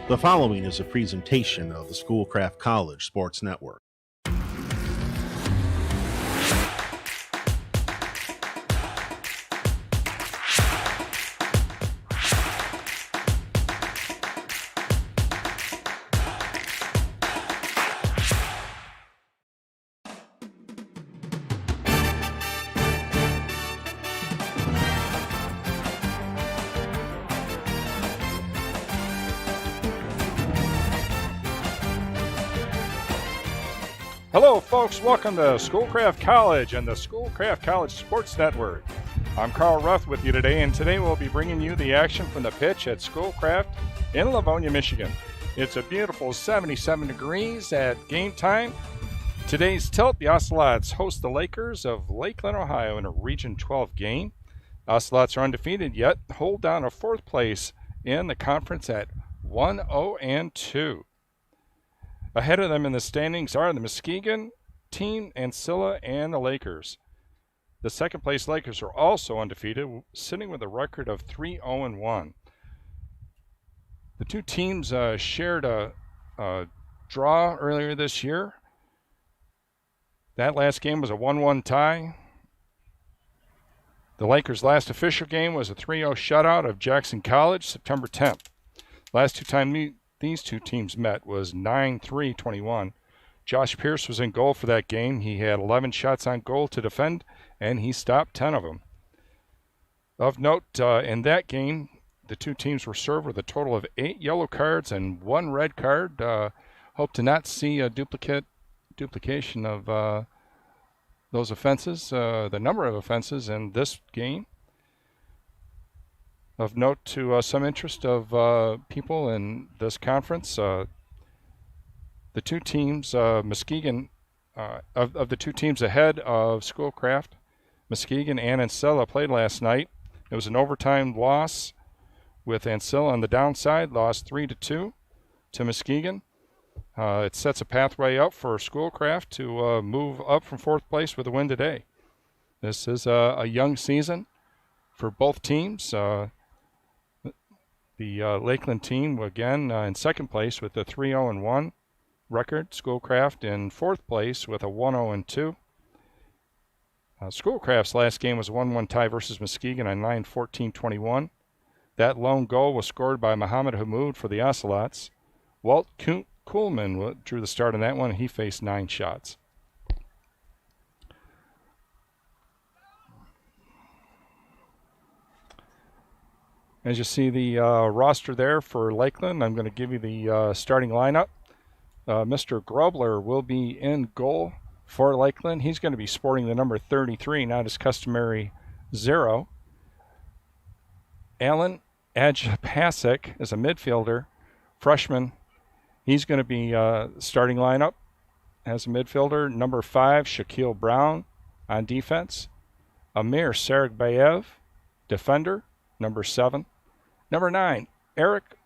The following is a presentation of the Schoolcraft College Sports Network. Hello folks, welcome to Schoolcraft College and the Schoolcraft College Sports Network. I'm Carl Ruth with you today, and today we'll be bringing you the action from the pitch at Schoolcraft in Livonia, Michigan. It's a beautiful 77 degrees at game time. Today's tilt, the Ocelots host the Lakers of Lakeland, Ohio in a Region 12 game. Ocelots are undefeated yet hold down a fourth place in the conference at 1-0-2. Ahead of them in the standings are the Muskegon team, Ancilla, and the Lakers. The second place Lakers are also undefeated, sitting with a record of 3-0-1. The two teams shared a draw earlier this year. That last game was a 1-1 tie. The Lakers' last official game was a 3-0 shutout of Jackson College, September 10th. Last time these two teams met was 9-3-21. Josh Pierce was in goal for that game. He had 11 shots on goal to defend, and he stopped 10 of them. Of note, in that game, the two teams were served with a total of 8 yellow cards and 1 red card. Hope to not see a duplication of those offenses, the number of offenses in this game. Of note to some interest of people in this conference, the two teams, Muskegon, of the two teams ahead of Schoolcraft, Muskegon and Ancilla played last night. It was an overtime loss with Ancilla on the downside, lost 3-2 to Muskegon. It sets a pathway up for Schoolcraft to move up from fourth place with a win today. This is a young season for both teams. The Lakeland team, again, in second place with a 3-0-1 record. Schoolcraft in fourth place with a 1-0-2. Schoolcraft's last game was a 1-1 tie versus Muskegon on 9-14-21. That lone goal was scored by Muhammad Hamoud for the Ocelots. Walt Kuhlman drew the start on that one, and he faced 9 shots. As you see the roster there for Lakeland, I'm going to give you the starting lineup. Mr. Grobler will be in goal for Lakeland. He's going to be sporting the number 33, not his customary 0. Alan Ajapasek is a midfielder, freshman. He's going to be starting lineup as a midfielder. Number 5, Shaquille Brown on defense. Amir Saragbayev, defender, number 7. Number 9, Eric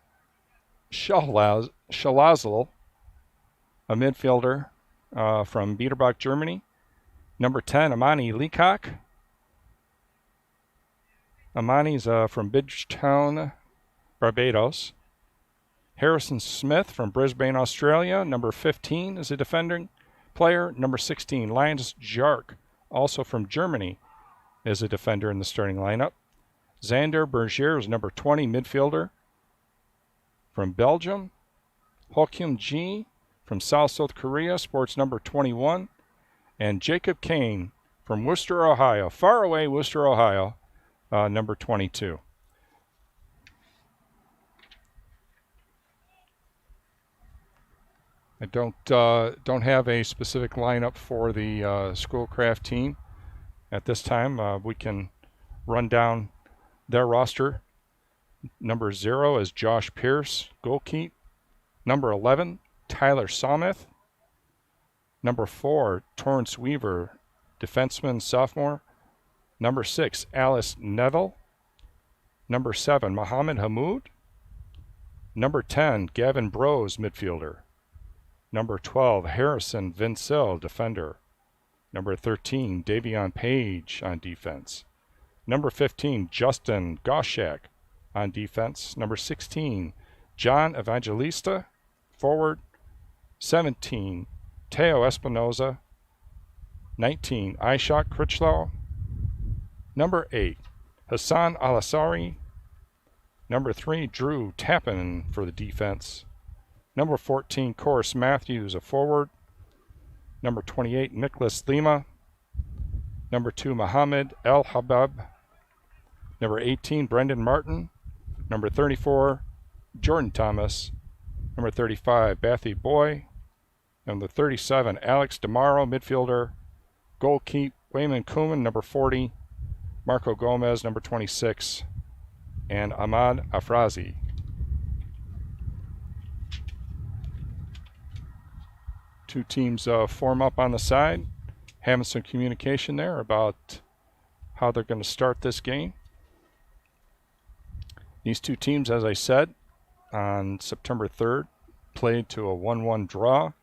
Schalazl, a midfielder from Biederbach, Germany. Number 10, Amani Leacock. Amani's from Bridgetown, Barbados. Harrison Smith from Brisbane, Australia. Number 15 is a defending player. Number 16, Linus Jark, also from Germany, is a defender in the starting lineup. Xander Bergier is number 20 midfielder from Belgium. Hokyum Ji from South Korea sports number 21. And Jacob Kane from Worcester, Ohio, far away Worcester, Ohio, number 22. I don't have a specific lineup for the Schoolcraft team at this time. We can run down their roster. Number 0 is Josh Pierce, goalkeeper. Number 11, Tyler Someth. Number 4, Torrance Weaver, defenseman, sophomore. Number 6, Alice Neville. Number 7, Muhammad Hamoud. Number 10, Gavin Brose, midfielder. Number 12, Harrison Vincel, defender. Number 13, Davion Page on defense. Number 15, Justin Goshak on defense. Number 16, John Evangelista. Forward, 17, Teo Espinoza. 19, Ishak Critchlow. Number 8, Hassan Al-Asari. Number 3, Drew Tappan for the defense. Number 14, Coris Matthews, a forward. Number 28, Nicholas Lima. Number 2, Mohammed El Habab. Number 18, Brendan Martin. Number 34, Jordan Thomas. Number 35, Bathy Boy. Number 37, Alex DeMaro, midfielder. Goalkeeper, Wayman Kuman, number 40. Marco Gomez, number 26. And Ahmad Afrazi. Two teams form up on the side, having some communication there about how they're going to start this game. These two teams, as I said, on September 3rd, played to a 1-1 draw.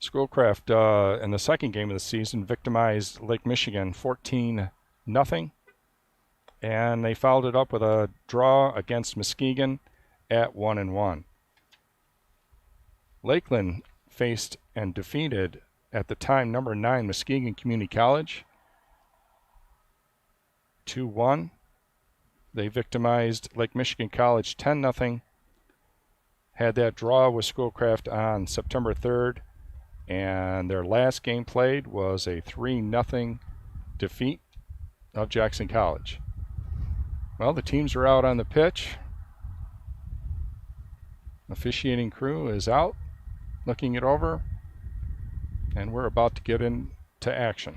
Schoolcraft, in the second game of the season, victimized Lake Michigan 14-0, and they followed it up with a draw against Muskegon at 1-1. Lakeland faced and defeated, at the time, number 9 Muskegon Community College 2-1. They victimized Lake Michigan College 10-0. Had that draw with Schoolcraft on September 3rd, and their last game played was a 3-0 defeat of Jackson College. Well, the teams are out on the pitch. Officiating crew is out, looking it over, and we're about to get into action.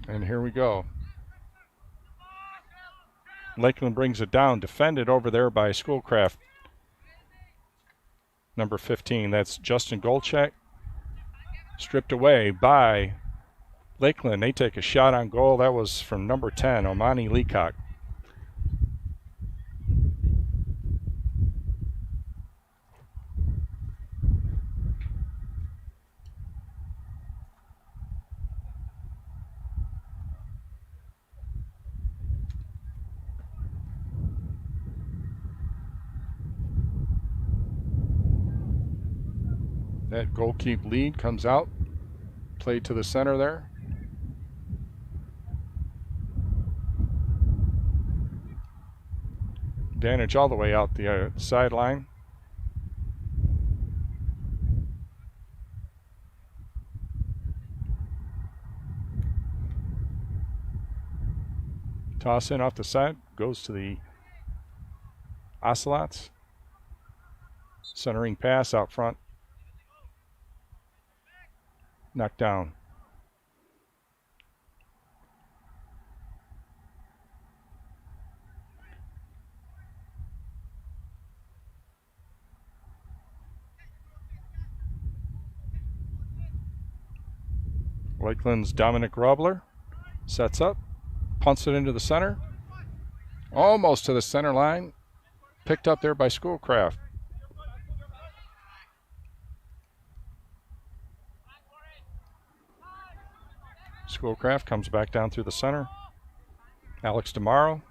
And here we go. Lakeland brings it down, defended over there by Schoolcraft. Number 15, that's Justin Golchek. Stripped away by Lakeland. They take a shot on goal. That was from number 10, Omani Leacock. That goalkeeper lead comes out, played to the center there. Damage all the way out the sideline. Toss in off the side, goes to the Ocelots. Centering pass out front. Knocked down. Lakeland's Dominic Robler sets up, punts it into the center. Almost to the center line. Picked up there by Schoolcraft. Schoolcraft comes back down through the center. Alex DeMaro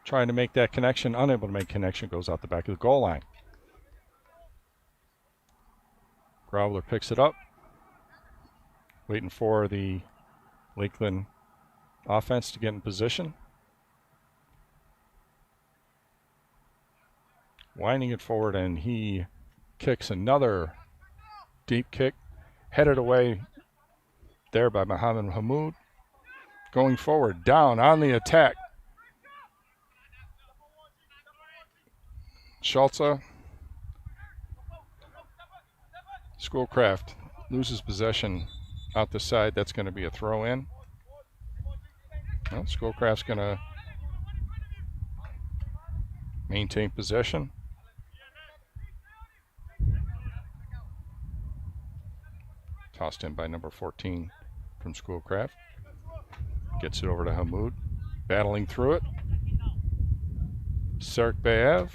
trying to make that connection, unable to make connection, goes out the back of the goal line. Growler picks it up, waiting for the Lakeland offense to get in position. Winding it forward, and he kicks another deep kick, headed away there by Mohammed Hamoud. Going forward, down on the attack. Schulze. Schoolcraft loses possession out the side. That's going to be a throw in. Well, Schoolcraft's going to maintain possession. Tossed in by number 14 from Schoolcraft. Gets it over to Hamoud. Battling through it. Serkbaev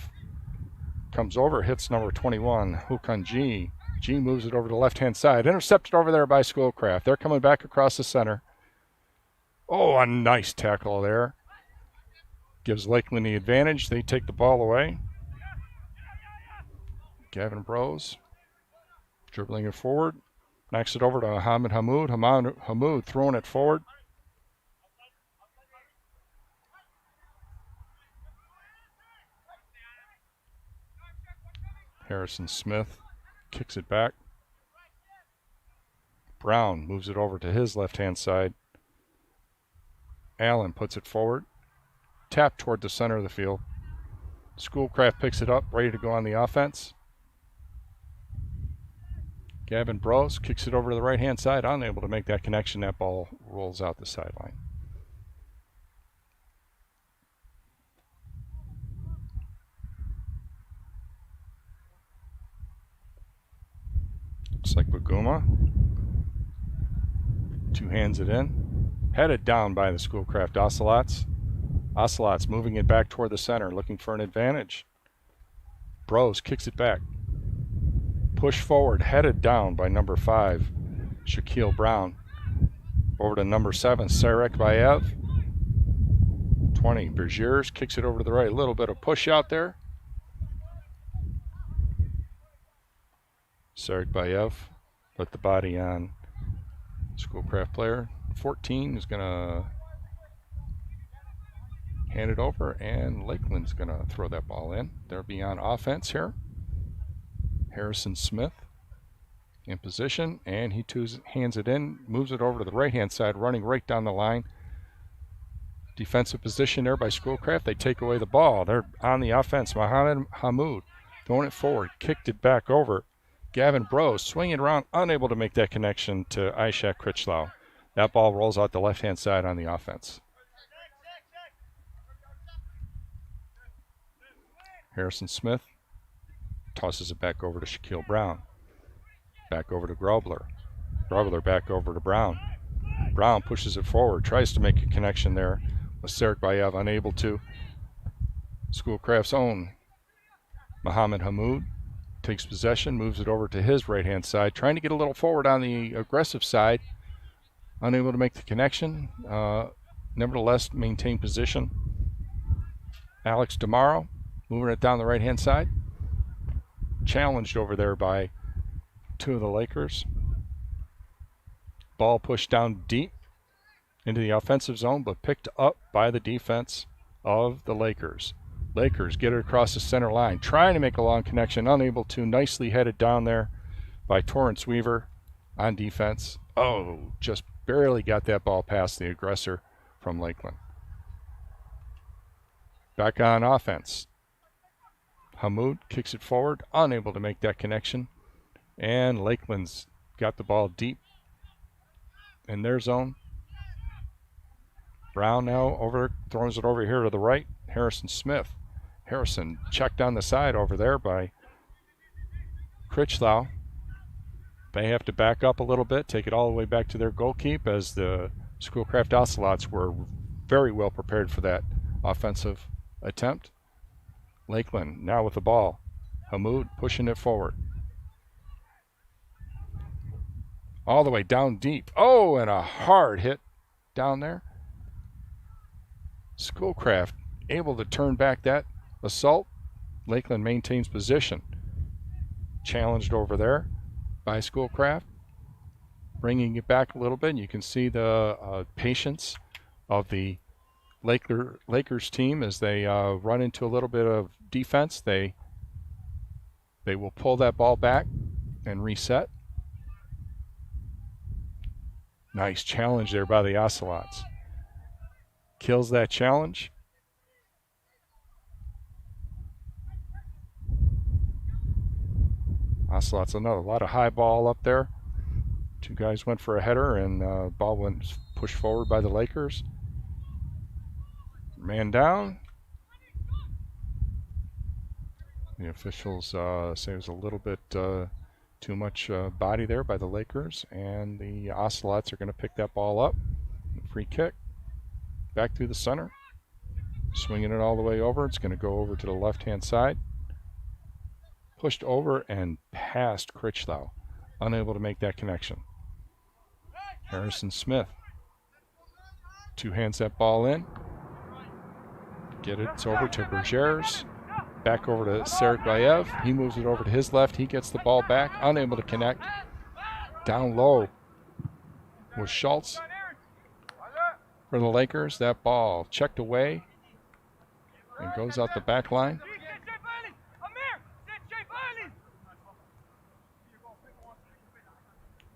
comes over, hits number 21, Hukan G. G moves it over to the left-hand side. Intercepted over there by Schoolcraft. They're coming back across the center. Oh, a nice tackle there. Gives Lakeland the advantage. They take the ball away. Gavin Bros dribbling it forward. Knocks it over to Mohammed Hamoud. Hamoud throwing it forward. Harrison Smith kicks it back. Brown moves it over to his left-hand side. Allen puts it forward. Tap toward the center of the field. Schoolcraft picks it up, ready to go on the offense. Gavin Bros kicks it over to the right-hand side, unable to make that connection. That ball rolls out the sideline. Looks like Baguma. Two hands it in. Headed down by the Schoolcraft Ocelots. Ocelots moving it back toward the center, looking for an advantage. Bros kicks it back. Push forward, headed down by number 5, Shaquille Brown. Over to number 7, Sarek Bayev. 20, Bergiers kicks it over to the right. A little bit of push out there. Sarek Bayev put the body on Schoolcraft player. 14 is going to hand it over, and Lakeland's going to throw that ball in. They'll be on offense here. Harrison Smith in position, and he hands it in, moves it over to the right-hand side, running right down the line. Defensive position there by Schoolcraft. They take away the ball. They're on the offense. Mohammed Hamoud throwing it forward, kicked it back over. Gavin Bros swinging around, unable to make that connection to Ishak Critchlow. That ball rolls out the left-hand side on the offense. Harrison Smith tosses it back over to Shaquille Brown. Back over to Grobler. Grobler back over to Brown. Brown pushes it forward, tries to make a connection there with Sarek Bayev, unable to. Schoolcraft's own Mohammed Hamoud takes possession, moves it over to his right-hand side, trying to get a little forward on the aggressive side. Unable to make the connection. Nevertheless, maintain position. Alex DeMauro moving it down the right-hand side. Challenged over there by 2 of the Lakers. Ball pushed down deep into the offensive zone, but picked up by the defense of the Lakers. Lakers get it across the center line, trying to make a long connection, unable to. Nicely headed down there by Torrance Weaver on defense. Oh, just barely got that ball past the aggressor from Lakeland. Back on offense. Hamoud kicks it forward, unable to make that connection. And Lakeland's got the ball deep in their zone. Brown now throws it over here to the right. Harrison Smith. Harrison checked on the side over there by Critchlow. They have to back up a little bit, take it all the way back to their goalkeep, as the Schoolcraft Ocelots were very well prepared for that offensive attempt. Lakeland now with the ball. Hamoud pushing it forward. All the way down deep. Oh, and a hard hit down there. Schoolcraft able to turn back that assault. Lakeland maintains position. Challenged over there by Schoolcraft. Bringing it back a little bit. You can see the patience of the Lakers team as they run into a little bit of defense. They will pull that ball back and reset. Nice challenge there by the Ocelots. Kills that challenge. Ocelots, a lot of high ball up there. 2 guys went for a header, and ball went pushed forward by the Lakers. Man down. The officials say it was a little bit too much body there by the Lakers, and the Ocelots are going to pick that ball up. Free kick. Back through the center. Swinging it all the way over. It's going to go over to the left-hand side. Pushed over and past Critchlow. Unable to make that connection. Harrison Smith. Two hands that ball in. Get it. It's over to Bergers. Back over to Serikbayev. He moves it over to his left. He gets the ball back. Unable to connect. Down low was Schultz for the Lakers. That ball checked away and goes out the back line.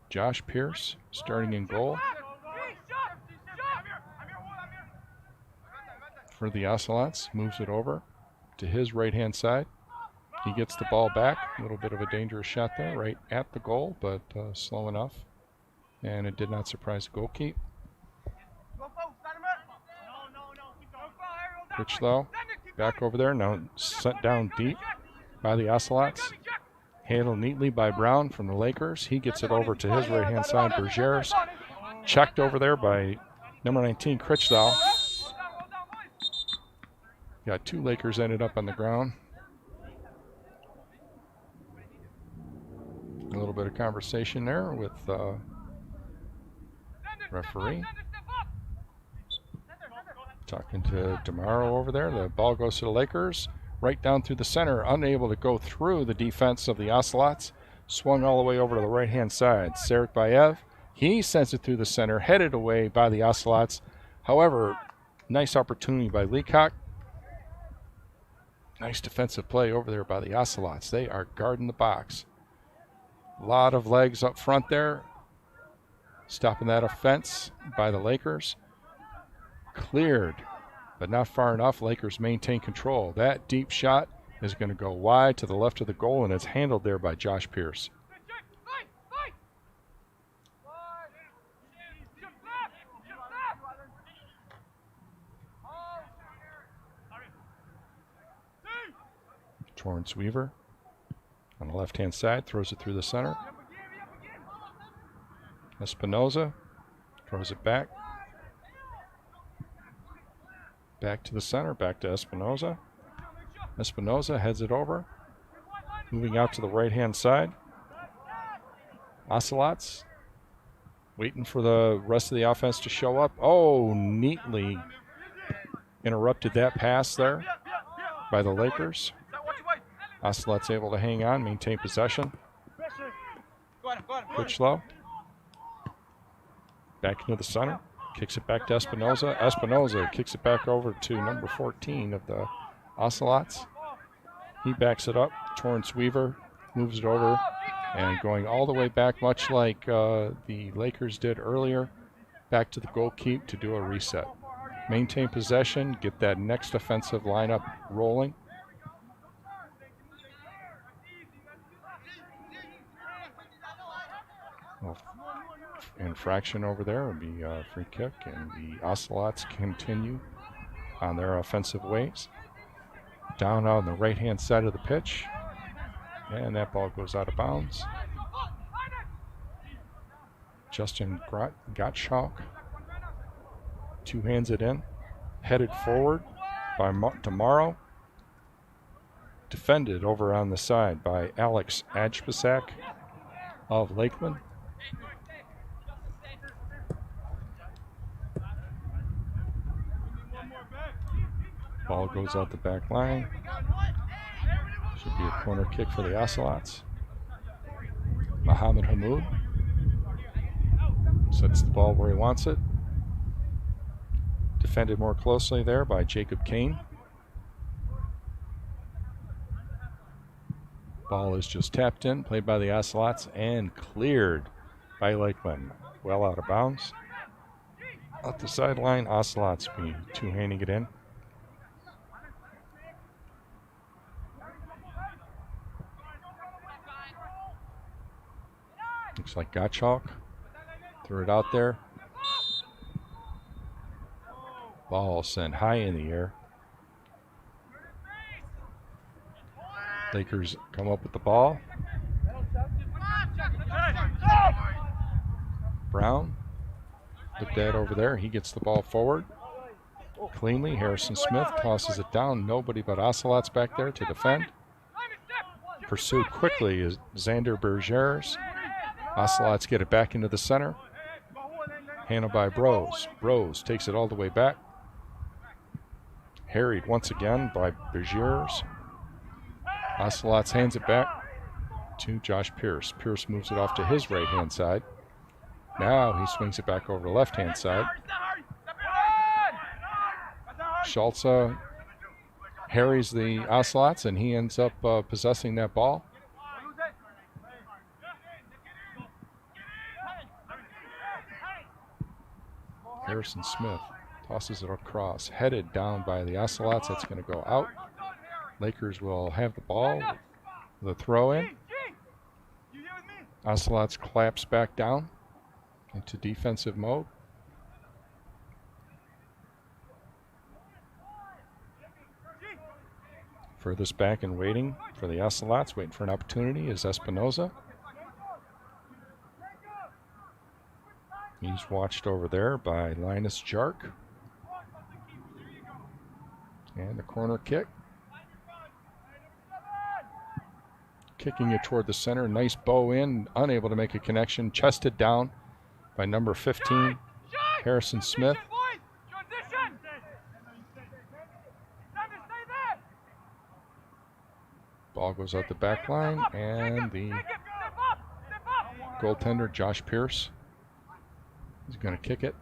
Josh Pierce starting in goal for the Ocelots. Moves it over to his right-hand side. He gets the ball back. A little bit of a dangerous shot there right at the goal, but slow enough. And it did not surprise the goalkeeper. Critchlow back over there. Now sent down deep by the Ocelots. Handled neatly by Brown from the Lakers. He gets it over to his right-hand side. Bergers checked over there by number 19, Critchlow. Got two Lakers ended up on the ground. A little bit of conversation there with referee. Talking to DeMauro over there. The ball goes to the Lakers. Right down through the center. Unable to go through the defense of the Ocelots. Swung all the way over to the right-hand side. Serikbayev. He sends it through the center. Headed away by the Ocelots. However, nice opportunity by Leacock. Nice defensive play over there by the Ocelots. They are guarding the box. A lot of legs up front there. Stopping that offense by the Lakers. Cleared, but not far enough. Lakers maintain control. That deep shot is going to go wide to the left of the goal, and it's handled there by Josh Pierce. Torrance Weaver on the left-hand side throws it through the center. Espinoza throws it back. Back to the center, back to Espinoza. Espinoza heads it over. Moving out to the right-hand side. Ocelots waiting for the rest of the offense to show up. Oh, neatly interrupted that pass there by the Lakers. Ocelots able to hang on, maintain possession. Critchlow. Back into the center. Kicks it back to Espinoza. Espinoza kicks it back over to number 14 of the Ocelots. He backs it up. Torrance Weaver moves it over. And going all the way back, much like the Lakers did earlier, back to the goalkeeper to do a reset. Maintain possession, get that next offensive lineup rolling. Infraction over there would be a free kick, and the Ocelots continue on their offensive ways. Down on the right-hand side of the pitch, and that ball goes out of bounds. Justin Gottschalk two-hands it in, headed forward by DeMauro. Defended over on the side by Alex Ajpasak of Lakeland. Ball goes out the back line. Should be a corner kick for the Ocelots. Mohammed Hamoud sets the ball where he wants it. Defended more closely there by Jacob Kane. Ball is just tapped in, played by the Ocelots, and cleared by Lakeland. Well out of bounds. Up the sideline, Ocelots be two-handing it in. Looks like Gottschalk threw it out there. Ball sent high in the air. Lakers come up with the ball. Brown looked at over there. He gets the ball forward. cleanly. Harrison Smith tosses it down. Nobody but Ocelots back there to defend. Pursued quickly is Xander Bergers. Ocelots get it back into the center. Handled by Brose. Brose takes it all the way back. Harried once again by Bergers. Ocelots hands it back to Josh Pierce. Pierce moves it off to his right-hand side. Now he swings it back over the left-hand side. Schultz harries the Ocelots, and he ends up possessing that ball. Harrison Smith tosses it across, headed down by the Ocelots. That's going to go out. Lakers will have the ball. The throw in. Ocelots collapse back down into defensive mode. Furthest back and waiting for the Ocelots, waiting for an opportunity, is Espinoza. He's watched over there by Linus Jark. And the corner kick. Kicking it toward the center. Nice bow in. Unable to make a connection. Chested down by number 15, Harrison Smith. Ball goes out the back line, and the goaltender, Josh Pierce, is going to kick it.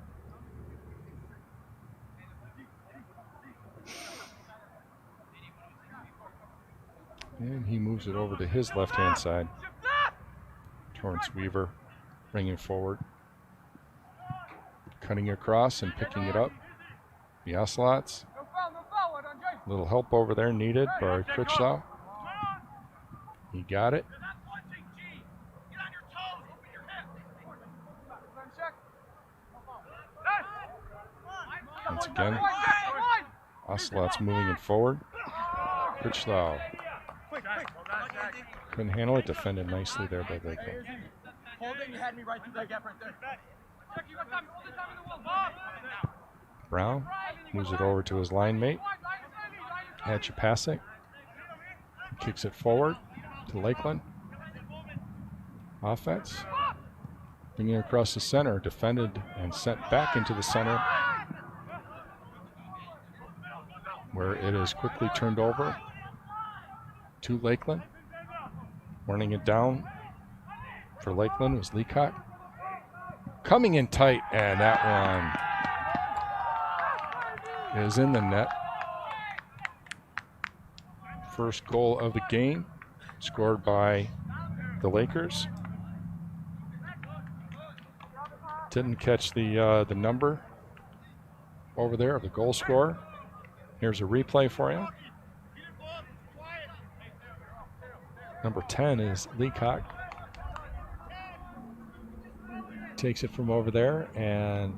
And he moves it over to his left-hand side. Torrance Weaver bringing forward. Cutting across and picking it up. The Ocelots. A little help over there needed by Critchlow. He got it. Once again, Ocelots moving it forward. Critchlow couldn't handle it. Defended nicely there by Lakeland. Brown moves it over to his line mate, Hatchapasic. Kicks it forward to Lakeland. Offense. Bringing it across the center. Defended and sent back into the center, where it is quickly turned over to Lakeland. Running it down for Lakeland was Leacock. Coming in tight, and that one is in the net. First goal of the game, scored by the Lakers. Didn't catch the number over there of the goal scorer. Here's a replay for you. Number 10 is Leacock. Takes it from over there and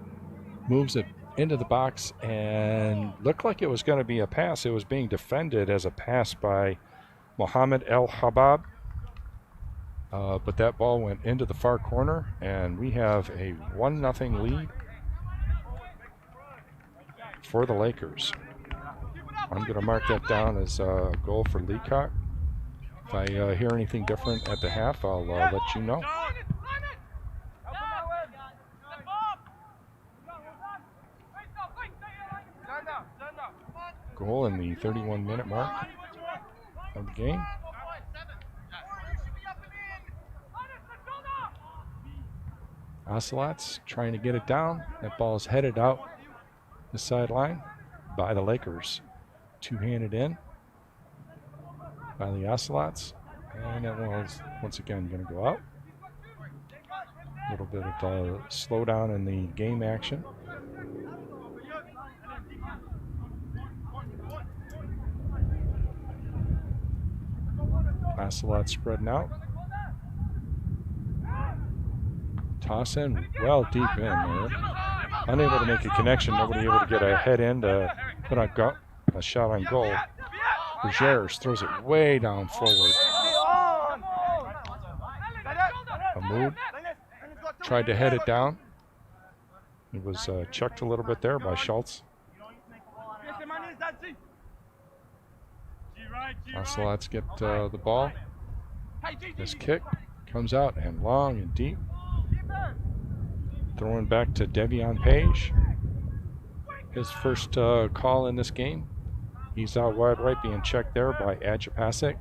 moves it into the box, and looked like it was going to be a pass. It was being defended as a pass by Mohammed El Habab. But that ball went into the far corner, and we have a 1-0 lead for the Lakers. I'm going to mark that down as a goal for Leacock. If I hear anything different at the half, I'll let you know. Goal in the 31-minute mark of the game. Ocelots trying to get it down. That ball is headed out the sideline by the Lakers. Two-handed in by the Ocelots. And that was once again going to go out. A little bit of slowdown in the game action. Ocelots spreading out. Toss in well deep in there. Unable to make a connection. Nobody able to get a head in to put a shot on goal. Bergers throws it way down forward. Hamoud tried to head it down. It was checked a little bit there by Schultz. Ocelots get the ball. This kick comes out and long and deep. Throwing back to Devion Page. His first call in this game. He's out wide right, being checked there by Adjapasic.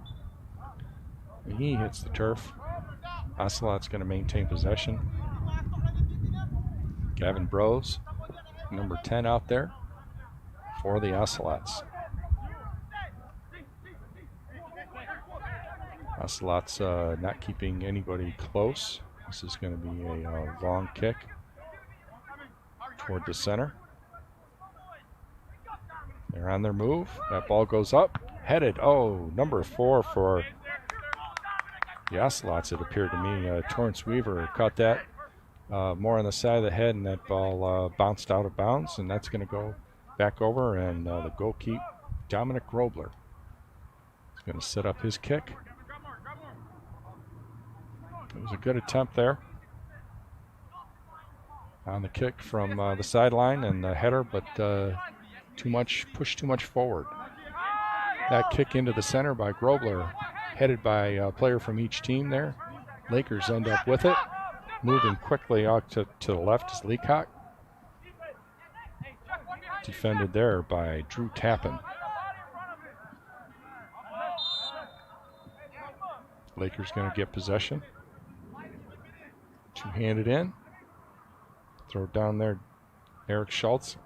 He hits the turf. Ocelot's going to maintain possession. Gavin Brose, number 10 out there for the Ocelots. Ocelots not keeping anybody close. This is going to be a long kick toward the center. They're on their move. That ball goes up, headed. Oh, number 4 for the Ocelots, it appeared to me. Torrance Weaver caught that more on the side of the head, and that ball bounced out of bounds, and that's going to go back over, and the goalkeeper, Dominic Grobler, is going to set up his kick. It was a good attempt there on the kick from the sideline and the header, but pushed too much forward. That kick into the center by Grobler, headed by a player from each team there. Lakers end up with it. Moving quickly out to the left is Leacock. Defended there by Drew Tappan. Lakers going to get possession. Two-handed in. Throw it down there, Eric Schultz.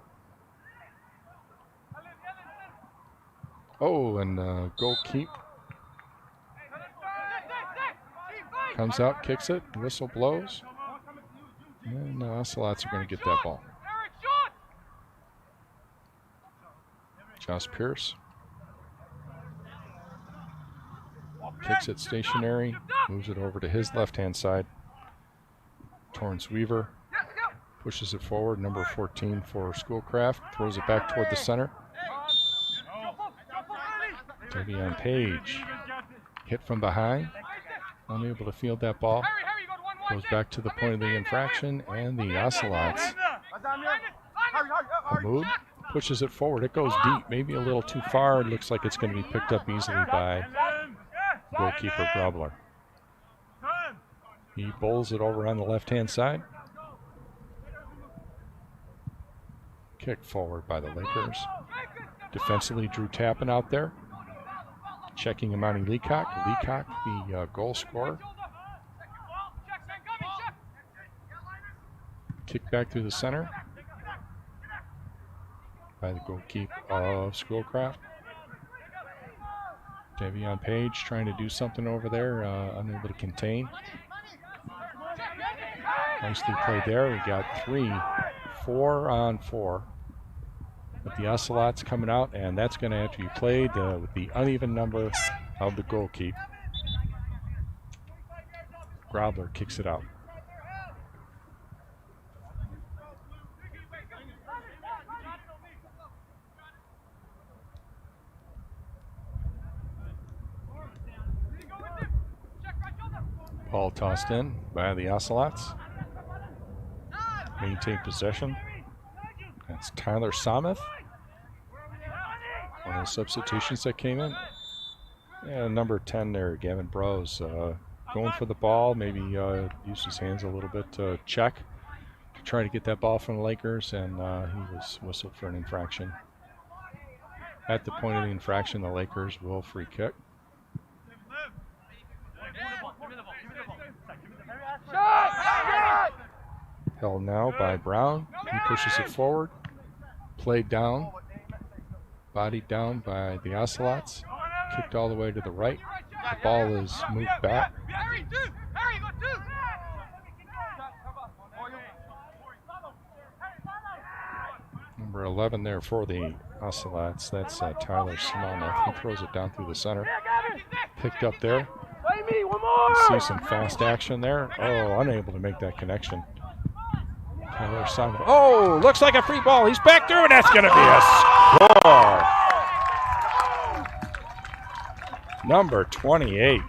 Oh, and goal keep. Comes out, kicks it, whistle blows. And the Ocelots are going to get that ball. Josh Pierce. Kicks it stationary, moves it over to his left-hand side. Torrance Weaver pushes it forward, number 14 for Schoolcraft, throws it back toward the center. Devion Page hit from behind, unable to field that ball. Goes back to the point of the infraction, and the Ocelots. Mahmoud pushes it forward. It goes deep, maybe a little too far. It looks like it's going to be picked up easily by goalkeeper Grobler. He bowls it over on the left-hand side. Kick forward by the Lakers. Defensively, Drew Tappan out there. Checking Imani Leacock. Leacock, the goal scorer. Kick back through the center by the goalkeeper of Schoolcraft. Devion Page trying to do something over there, unable to contain. Nicely played there. We got 4 on 4. With the Ocelots coming out, and that's going to have to be played with the uneven number of the goalkeeper. Grobler kicks it out. Ball tossed in by the Ocelots. Maintain possession. That's Tyler Somuth. One of the substitutions that came in. Yeah, number 10 there, Gavin Brose, going for the ball, maybe used his hands a little bit to check, to try to get that ball from the Lakers, and he was whistled for an infraction. At the point of the infraction, the Lakers will free kick. Held now by Brown. He pushes it forward. Played down. Bodied down by the Ocelots. Kicked all the way to the right. The ball is moved back. Number 11 there for the Ocelots. That's Tyler Smallmouth. He throws it down through the center. Picked up there. See some fast action there. Oh, unable to make that connection. Tyler Smallmouth. Oh, looks like a free ball. He's back through, and that's going to be a score. Number 28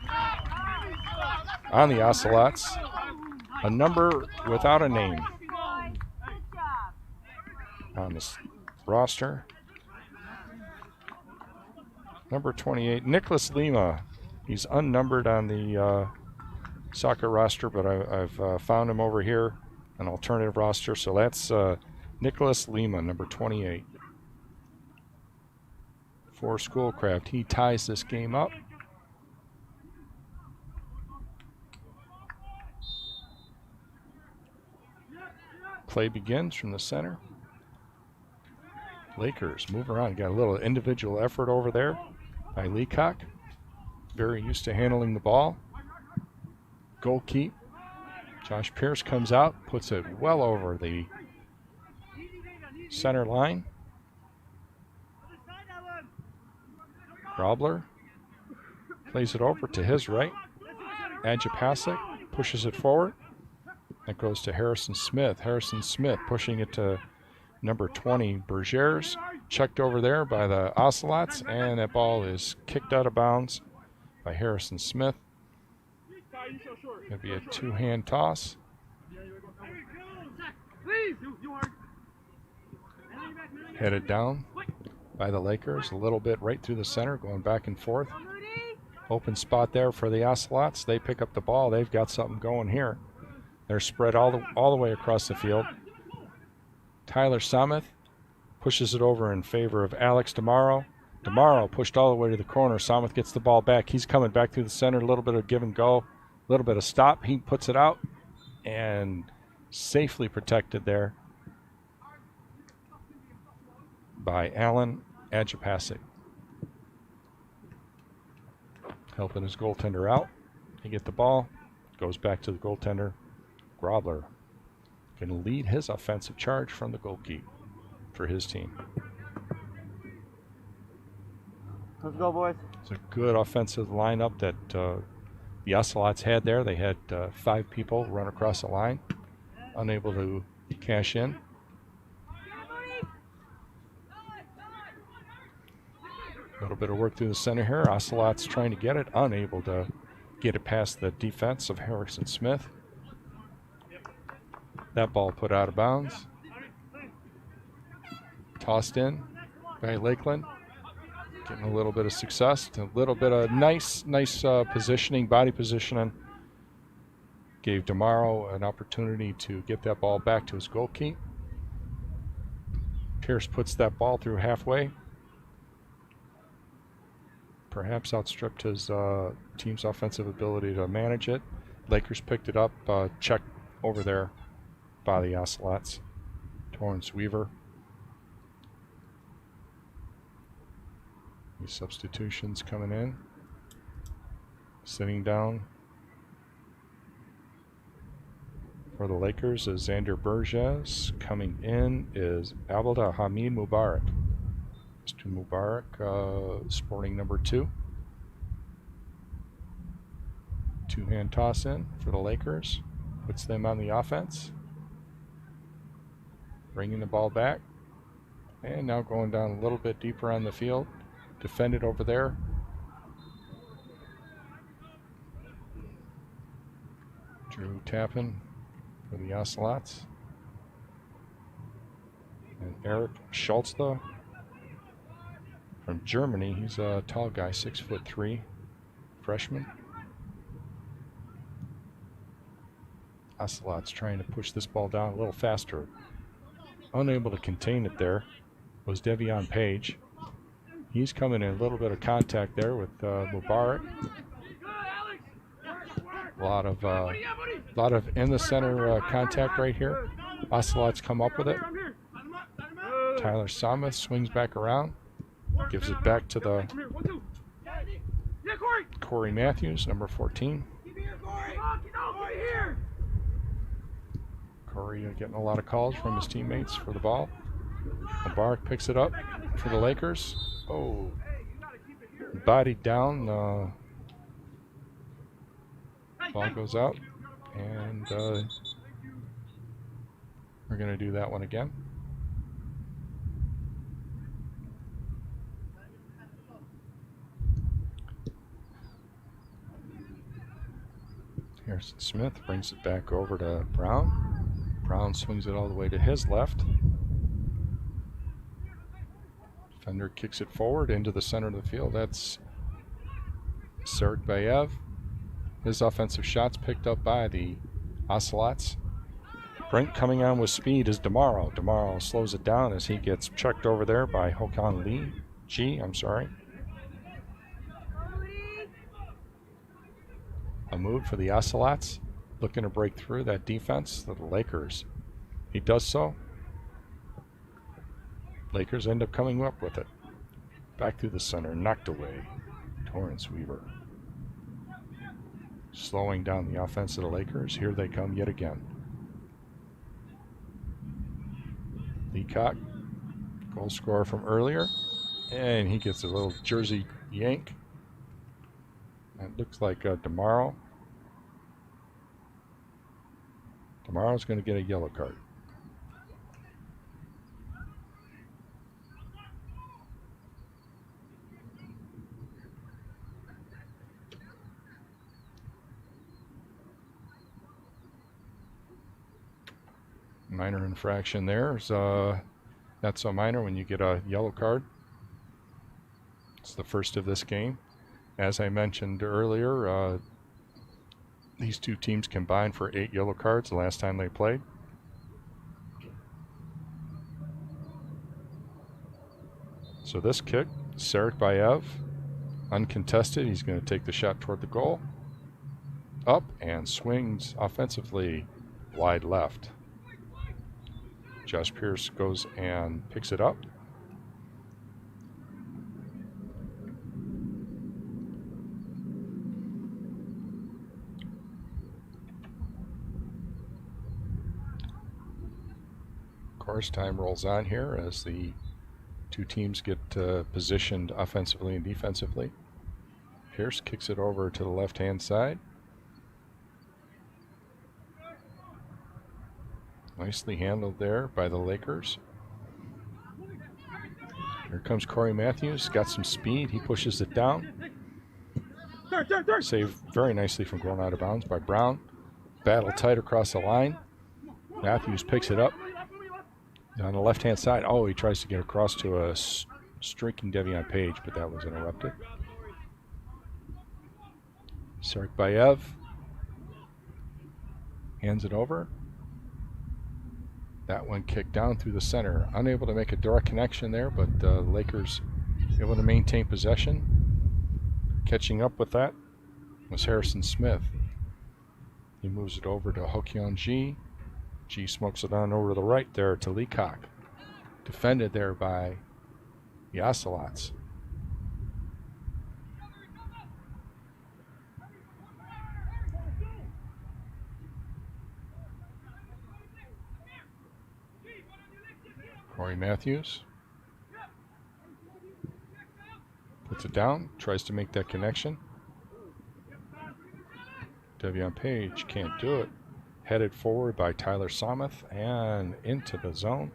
on the Ocelots. A number without a name on this roster. Number 28, Nicholas Lima. He's unnumbered on the soccer roster, but I've found him over here, an alternative roster. So that's Nicholas Lima, number 28. For Schoolcraft, he ties this game up. Play begins from the center. Lakers move around. Got a little individual effort over there by Leacock. Very used to handling the ball. Goal keep. Josh Pierce comes out, puts it well over the center line. Grobler plays it over to his right. Adjapasic pushes it forward. That goes to Harrison Smith. Harrison Smith pushing it to number 20, Bergers. Checked over there by the Ocelots, and that ball is kicked out of bounds by Harrison Smith. It'll be a two-hand toss. Headed down by the Lakers, a little bit right through the center, going back and forth. Open spot there for the Ocelots. They pick up the ball. They've got something going here. They're spread all the way across the field. Tyler Sameth pushes it over in favor of Alex DeMauro. DeMauro pushed all the way to the corner. Sameth gets the ball back. He's coming back through the center. A little bit of give and go. A little bit of stop. He puts it out and safely protected there by Alan Adjapasic. Helping his goaltender out. They get the ball. Goes back to the goaltender. Grobler going to lead his offensive charge from the goalkeeper for his team. Let's go, boys. It's a good offensive lineup that the Ocelots had there. They had 5 people run across the line, unable to cash in. A little bit of work through the center here. Ocelots trying to get it, unable to get it past the defense of Harrison Smith. That ball put out of bounds. Tossed in by Lakeland. Getting a little bit of success. A little bit of nice positioning, body positioning. Gave DeMauro an opportunity to get that ball back to his goalkeeper. Pierce puts that ball through halfway. Perhaps outstripped his team's offensive ability to manage it. Lakers picked it up, checked over there by the Ocelots. Torrance Weaver. These substitutions coming in. Sitting down for the Lakers is Xander Burgess. Coming in is Abdelhamid Mubarak. Mr. Mubarak, sporting number 2. Two-hand toss in for the Lakers. Puts them on the offense. Bringing the ball back. And now going down a little bit deeper on the field. Defended over there. Drew Tappan for the Ocelots. And Eric Schultze from Germany. He's a tall guy, 6'3", freshman. Ocelots trying to push this ball down a little faster. Unable to contain it there was Devion Page. He's coming in a little bit of contact there with Mubarak. A lot of in the center contact right here. Ocelots come up with it. Tyler Sameth swings back around. Gives it back to the Corey Matthews, number 14. Corey getting a lot of calls from his teammates for the ball. Mubarak picks it up for the Lakers. Oh, bodied down. Ball goes out, and we're going to do that one again. Harrison Smith brings it back over to Brown. Brown swings it all the way to his left. Defender kicks it forward into the center of the field. That's Sergebayev. His offensive shots picked up by the Ocelots. Brent coming on with speed is Demaro. Demaro slows it down as he gets checked over there by Hokan G. A move for the Ocelots, looking to break through that defense of the Lakers. He does so. Lakers end up coming up with it. Back through the center, knocked away. Torrance Weaver. Slowing down the offense of the Lakers. Here they come yet again. Leacock, goal scorer from earlier. And he gets a little jersey yank. It looks like Demaro. Demaro's going to get a yellow card. Minor infraction there. It's not so minor when you get a yellow card. It's the first of this game. As I mentioned earlier, these two teams combined for 8 yellow cards the last time they played. So this kick, Sergebayev, uncontested. He's going to take the shot toward the goal. Up and swings offensively wide left. Josh Pierce goes and picks it up. Of course, time rolls on here as the two teams get positioned offensively and defensively. Pierce kicks it over to the left-hand side. Nicely handled there by the Lakers. Here comes Corey Matthews. Got some speed. He pushes it down. Saved very nicely from going out of bounds by Brown. Battle tight across the line. Matthews picks it up. On the left-hand side. Oh, he tries to get across to a streaking Devion Page, but that was interrupted. Sergebayev hands it over. That one kicked down through the center. Unable to make a direct connection there, but the Lakers able to maintain possession. Catching up with that was Harrison Smith. He moves it over to Hokyun G. G smokes it on over to the right there to Leacock. Defended there by the Ocelots. Corey Matthews puts it down, tries to make that connection. Devion Page can't do it. Headed forward by Tyler Somuth and into the zone.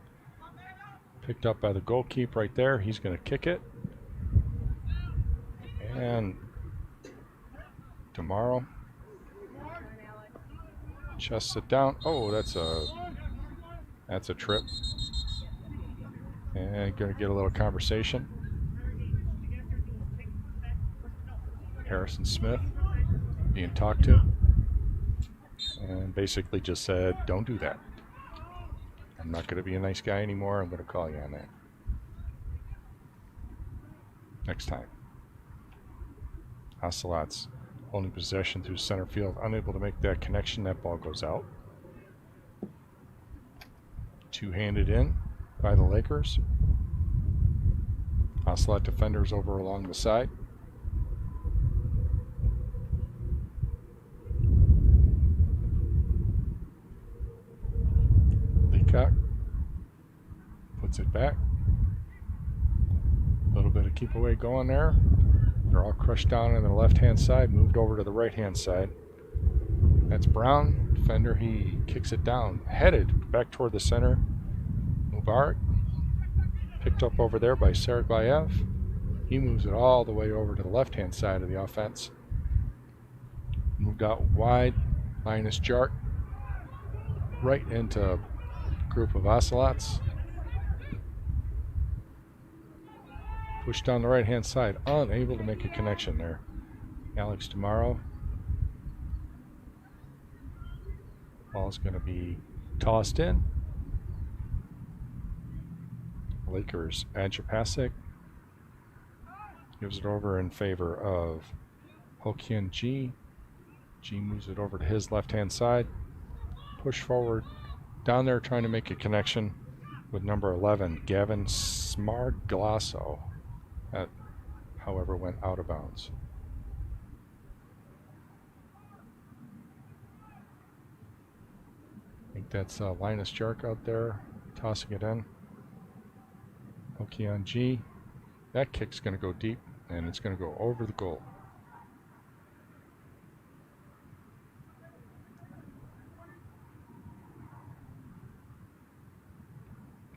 Picked up by the goalkeeper right there. He's going to kick it. And Demaro chests it down. Oh, that's a trip. And going to get a little conversation. Harrison Smith being talked to. And basically just said, don't do that. I'm not going to be a nice guy anymore. I'm going to call you on that. Next time. Ocelots holding possession through center field. Unable to make that connection. That ball goes out. Two-handed in by the Lakers. Ocelot defenders over along the side. Puts it back. A little bit of keep away going there. They're all crushed down on the left-hand side, moved over to the right-hand side. That's Brown. Defender, he kicks it down. Headed back toward the center. Mubarak. Picked up over there by Sergebayev. He moves it all the way over to the left-hand side of the offense. Moved out wide. Linus Jark. Right into a group of Ocelots. Push down the right-hand side. Unable to make a connection there. Alex Tomorrow. Ball's going to be tossed in. Lakers, Ajapasic gives it over in favor of Hokian G. G moves it over to his left-hand side. Push forward. Down there trying to make a connection with number 11, Gavin Smarglasso. That, however, went out of bounds. I think that's Linus Jark out there tossing it in. Hokian G. That kick's going to go deep, and it's going to go over the goal.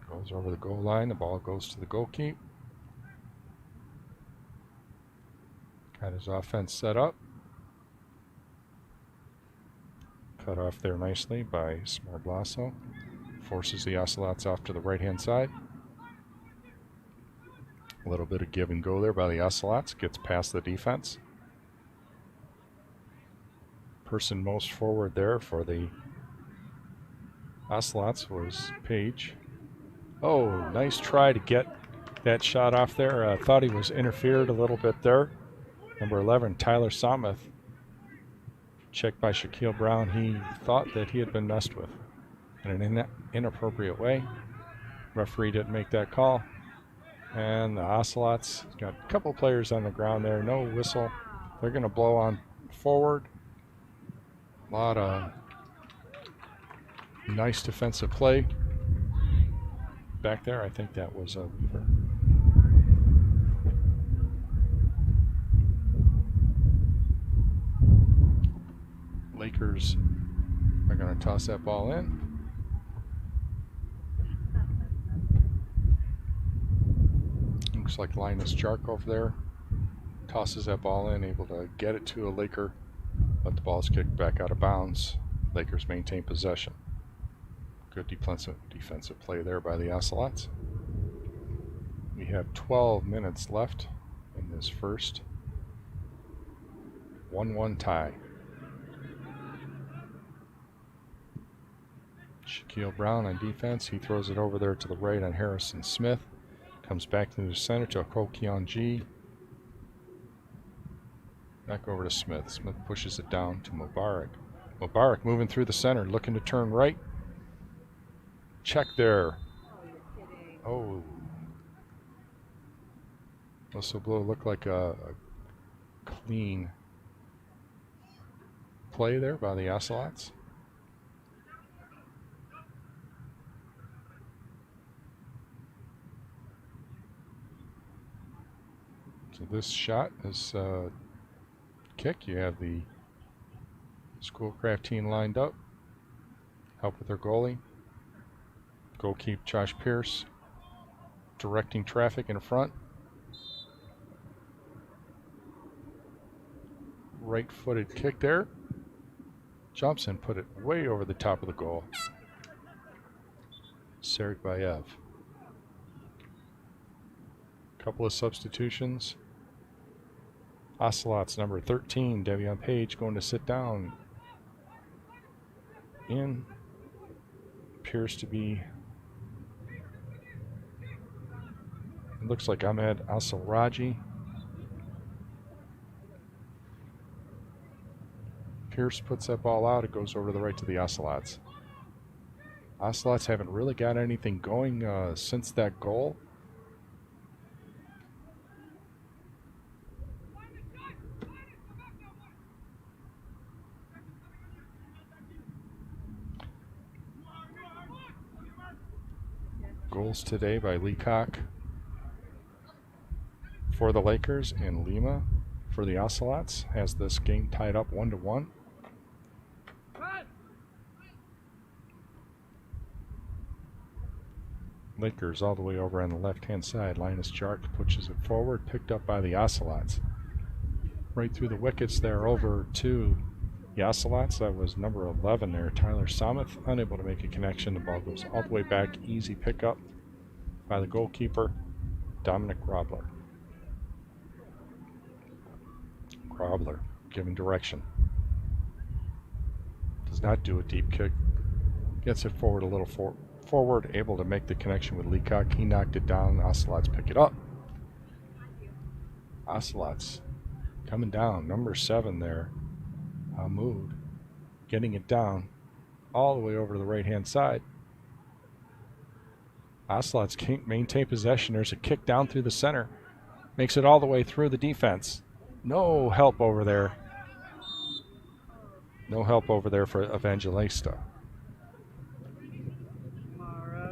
Goes over the goal line. The ball goes to the goalkeeper. Got his offense set up. Cut off there nicely by Smarglasso. Forces the Ocelots off to the right-hand side. A little bit of give and go there by the Ocelots. Gets past the defense. Person most forward there for the Ocelots was Page. Oh, nice try to get that shot off there. Thought he was interfered a little bit there. Number 11, Tyler Somuth. Checked by Shaquille Brown. He thought that he had been messed with in an inappropriate way. Referee didn't make that call. And the Ocelots got a couple players on the ground there. No whistle. They're going to blow on forward. A lot of nice defensive play back there. I think that was a Weaver. Lakers are going to toss that ball in. Looks like Linus Jark over there tosses that ball in, able to get it to a Laker, but the ball's kicked back out of bounds. Lakers maintain possession. Good defensive play there by the Ocelots. We have 12 minutes left in this first 1-1 tie. Shaquille Brown on defense. He throws it over there to the right on Harrison Smith. Comes back to the center to Hokian G. Back over to Smith. Smith pushes it down to Mubarak. Mubarak moving through the center, looking to turn right. Check there. Oh. Whistleblower looked like a clean play there by the Ocelots. So this shot is kick. You have the Schoolcraft team lined up. Help with their goalie. Goalkeeper Josh Pierce directing traffic in front. Right-footed kick there. Jumps and put it way over the top of the goal. Sergeyev. Couple of substitutions. Ocelots number 13, Devion Page, going to sit down. In appears to be, it looks like Ahmed Asselraji. Pierce puts that ball out. It goes over to the right to the Ocelots. Ocelots haven't really got anything going since that goal. Goals today by Leacock for the Lakers and Lima for the Ocelots. Has this game tied up 1-1. Lakers all the way over on the left-hand side. Linus Jark pushes it forward, picked up by the Ocelots. Right through the wickets there over to the Ocelots. That was number 11 there, Tyler Somuth, unable to make a connection. The ball goes all the way back. Easy pickup by the goalkeeper, Dominic Robler. Grobler giving direction. Does not do a deep kick. Gets it forward a little forward, able to make the connection with Leacock. He knocked it down. Ocelots pick it up. Ocelots coming down. Number 7 there. Hamoud getting it down all the way over to the right-hand side. Ocelots can't maintain possession. There's a kick down through the center. Makes it all the way through the defense. No help over there. No help over there for Evangelista.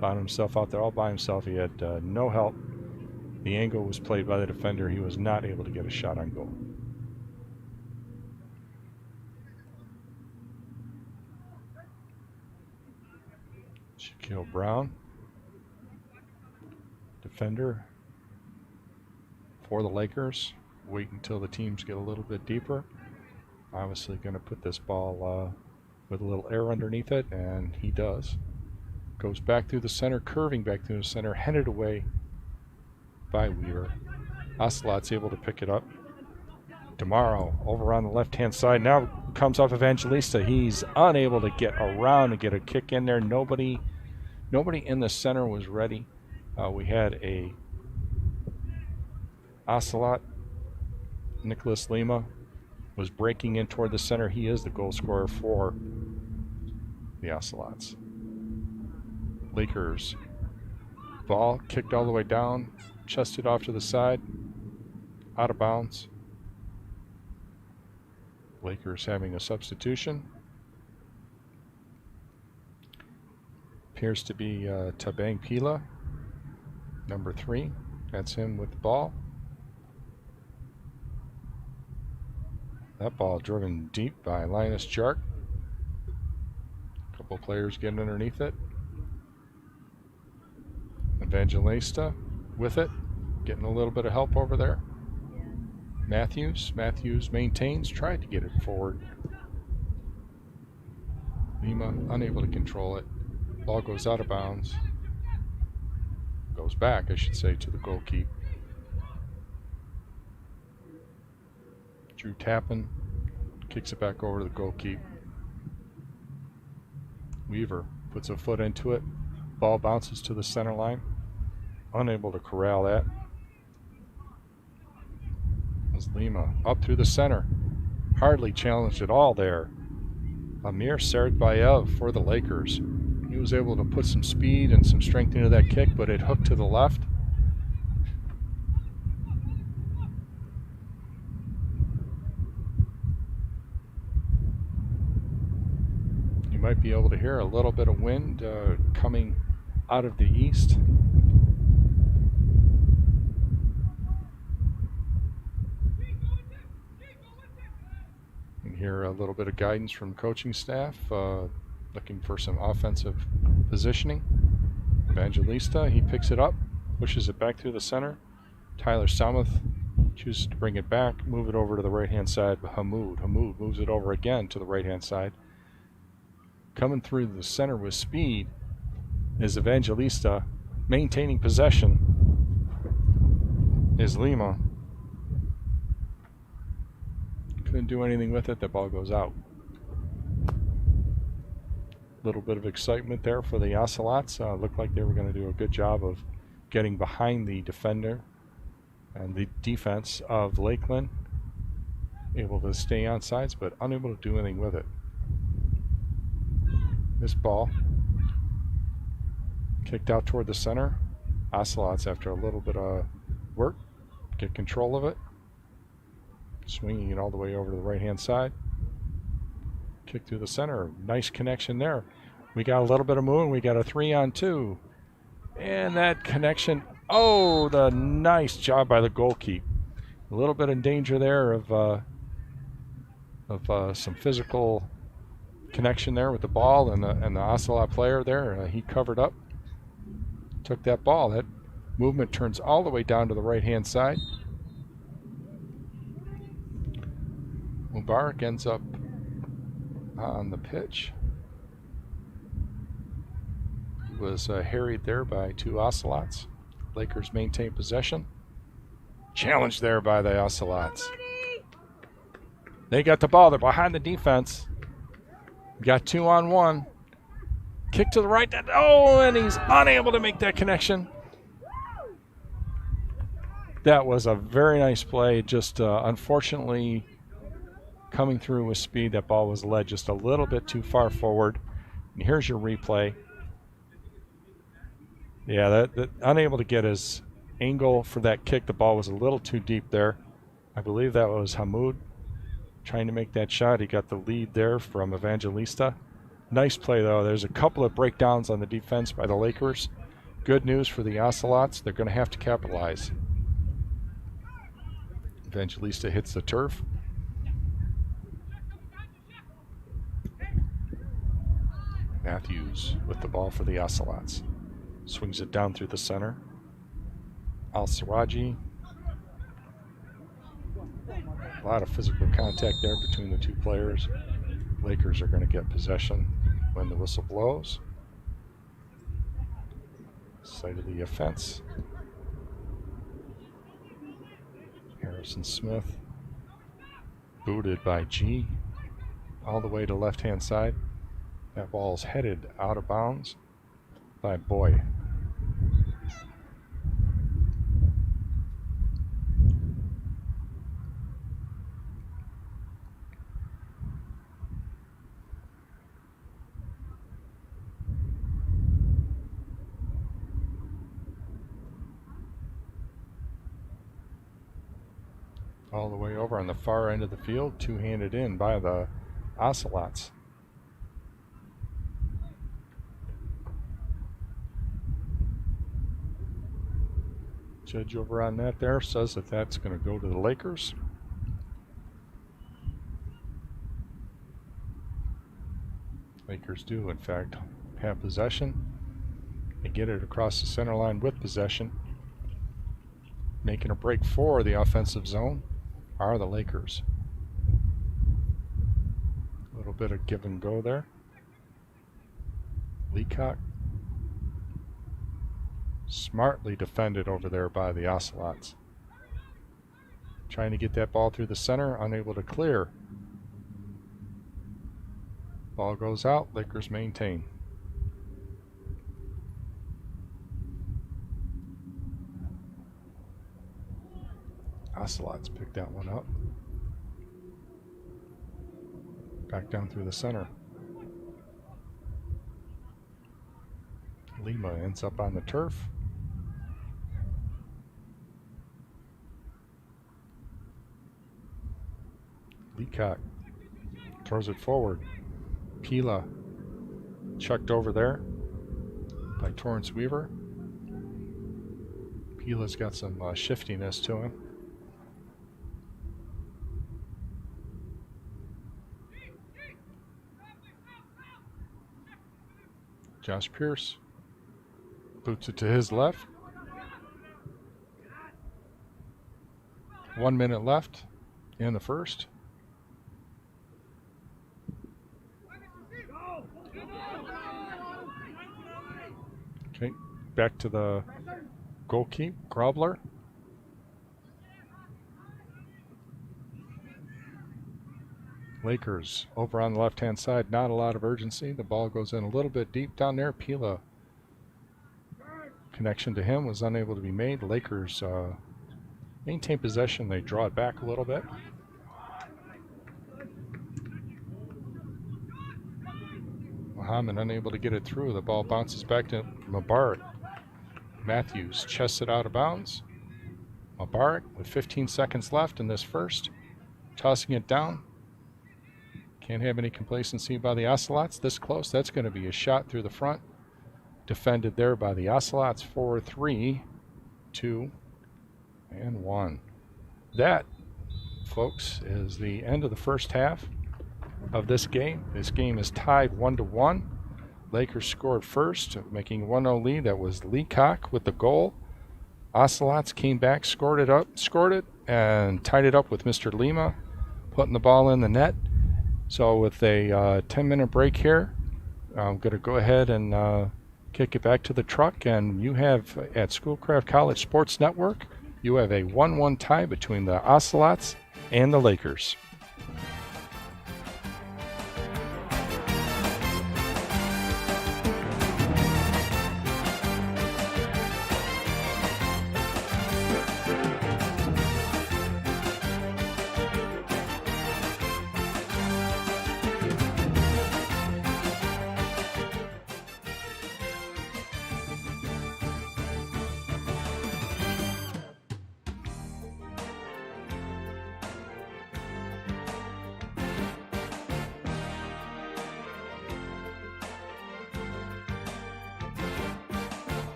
Found himself out there all by himself. He had no help. The angle was played by the defender. He was not able to get a shot on goal. Shaquille Brown, defender for the Lakers. Wait until the teams get a little bit deeper. Obviously going to put this ball with a little air underneath it, and he does. Goes back through the center, curving back through the center, headed away by Weaver. Ocelot's able to pick it up. Tomorrow over on the left-hand side. Now comes off Evangelista. He's unable to get around and get a kick in there. Nobody in the center was ready. We had a Ocelot. Nicholas Lima was breaking in toward the center. He is the goal scorer for the Ocelots. Lakers. Ball kicked all the way down, chested off to the side, out of bounds. Lakers having a substitution. Appears to be Tabang Pila, number 3. That's him with the ball. That ball driven deep by Linus Jark. A couple players getting underneath it. Evangelista with it, getting a little bit of help over there. Matthews maintains, tried to get it forward. Lima unable to control it. Ball goes out of bounds. Goes back, I should say, to the goalkeeper. Drew Tappan kicks it back over to the goalkeeper. Weaver puts a foot into it. Ball bounces to the center line. Unable to corral that. As Lima up through the center. Hardly challenged at all there. Amir Sardbayev for the Lakers. He was able to put some speed and some strength into that kick, but it hooked to the left. You might be able to hear a little bit of wind coming out of the east. You can hear a little bit of guidance from coaching staff, looking for some offensive positioning. Evangelista, he picks it up, pushes it back through the center. Tyler Samuth chooses to bring it back, move it over to the right-hand side. But Hamoud moves it over again to the right-hand side. Coming through the center with speed is Evangelista. Maintaining possession is Lima. Couldn't do anything with it. The ball goes out. Little bit of excitement there for the Ocelots. Looked like they were going to do a good job of getting behind the defender and the defense of Lakeland. Able to stay on sides, but unable to do anything with it. This ball kicked out toward the center. Ocelots, after a little bit of work, get control of it. Swinging it all the way over to the right-hand side. Kick through the center. Nice connection there. We got a little bit of movement. We got a 3-on-2. And that connection. Oh, the nice job by the goalkeeper. A little bit in danger there of some physical connection there with the ball and the Ocelot player there. He covered up. Took that ball. That movement turns all the way down to the right-hand side. Mubarak ends up on the pitch. He was harried there by 2 Ocelots. Lakers maintain possession. Challenged there by the Ocelots. They got the ball. They're behind the defense. Got 2-on-1. Kick to the right. Oh, and he's unable to make that connection. That was a very nice play. Just unfortunately coming through with speed. That ball was led just a little bit too far forward. And here's your replay. Yeah, that unable to get his angle for that kick. The ball was a little too deep there. I believe that was Hamoud trying to make that shot. He got the lead there from Evangelista. Nice play, though. There's a couple of breakdowns on the defense by the Lakers. Good news for the Ocelots. They're going to have to capitalize. Evangelista hits the turf. Matthews with the ball for the Ocelots. Swings it down through the center. Al-Siraji. A lot of physical contact there between the two players. Lakers are going to get possession when the whistle blows. Site of the offense. Harrison Smith. Booted by G. All the way to left-hand side. That ball's headed out of bounds by Boy. All the way over on the far end of the field, two-handed in by the Ocelots. Judge over on that there says that that's going to go to the Lakers. Lakers do, in fact, have possession. They get it across the center line with possession. Making a break for the offensive zone are the Lakers. A little bit of give and go there. Leacock. Smartly defended over there by the Ocelots. Trying to get that ball through the center, unable to clear. Ball goes out, Lakers maintain. Ocelots pick that one up. Back down through the center. Lima ends up on the turf. Leacock throws it forward. Pila chucked over there by Torrance Weaver. Pila's got some shiftiness to him. Josh Pierce boots it to his left. 1 minute left in the first. Okay, back to the goalkeeper, Grobler. Lakers over on the left-hand side, not a lot of urgency. The ball goes in a little bit deep down there. Pila, connection to him was unable to be made. Lakers maintain possession. They draw it back a little bit. Muhammad unable to get it through. The ball bounces back to Mubarak. Matthews chests it out of bounds. Mubarak with 15 seconds left in this first. Tossing it down. Can't have any complacency by the Ocelots this close. That's going to be a shot through the front. Defended there by the Ocelots. 4, 3, 2, and 1. That, folks, is the end of the first half of this game. This game is tied 1-1. Lakers scored first, making 1-0 lead. That was Leacock with the goal. Ocelots came back, scored it, and tied it up with Mr. Lima, putting the ball in the net. So with a 10-minute break here, I'm going to go ahead and kick it back to the truck. And you have, at Schoolcraft College Sports Network, you have a 1-1 tie between the Ocelots and the Lakers.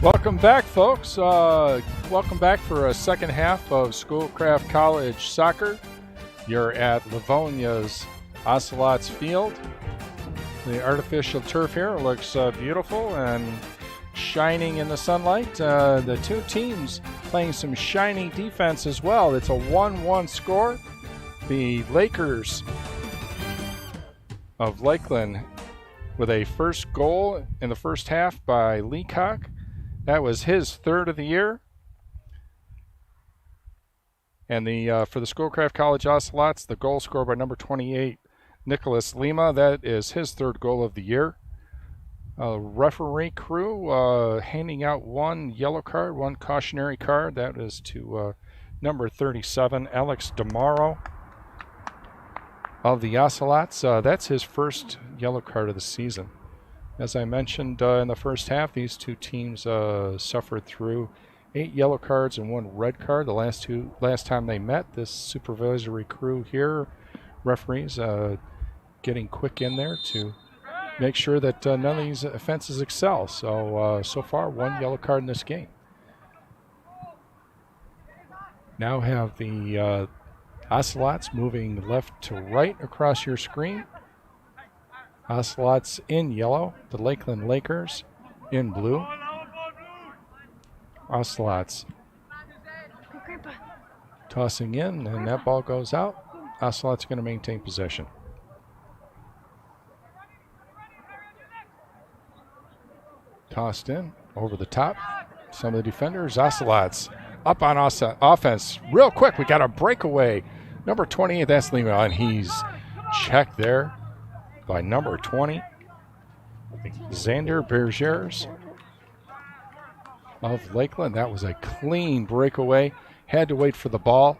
Welcome back, folks. Welcome back for a second half of Schoolcraft College Soccer. You're at Livonia's Ocelots Field. The artificial turf here looks beautiful and shining in the sunlight. The two teams playing some shiny defense as well. It's a 1-1 score. The Lakers of Lakeland with a first goal in the first half by Leacock. That was his third of the year. And for the Schoolcraft College Ocelots, the goal scored by number 28, Nicholas Lima. That is his third goal of the year. Referee crew handing out one yellow card, one cautionary card. That is to number 37, Alex DeMauro of the Ocelots. That's his first yellow card of the season. As I mentioned in the first half, these two teams suffered through 8 yellow cards and 1 red card. The last time they met, this supervisory crew here, referees, getting quick in there to make sure that none of these offenses excel. So far, 1 yellow card in this game. Now have the Ocelots moving left to right across your screen. Ocelots in yellow, the Lakeland Lakers in blue. Ocelots tossing in, and that ball goes out. Ocelots going to maintain possession. Tossed in, over the top. Some of the defenders, Ocelots up on offense real quick. We got a breakaway. Number 28, that's Lima, and he's checked there by number 20, Xander Bergers of Lakeland. That was a clean breakaway. Had to wait for the ball.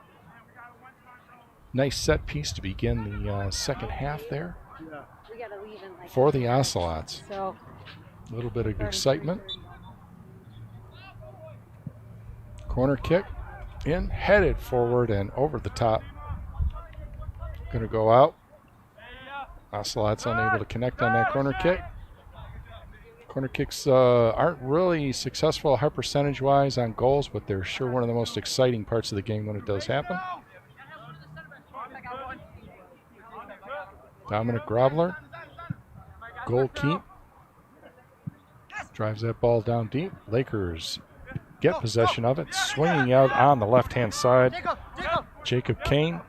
Nice set piece to begin the second half there for the Ocelots. A little bit of excitement. Corner kick in, headed forward and over the top. Going to go out. Ocelots unable to connect on that corner kick. Corner kicks aren't really successful high percentage-wise on goals, but they're sure one of the most exciting parts of the game when it does happen. Dominic Grobler, goal keep. Drives that ball down deep. Lakers get possession of it, swinging out on the left-hand side. Jacob Kane,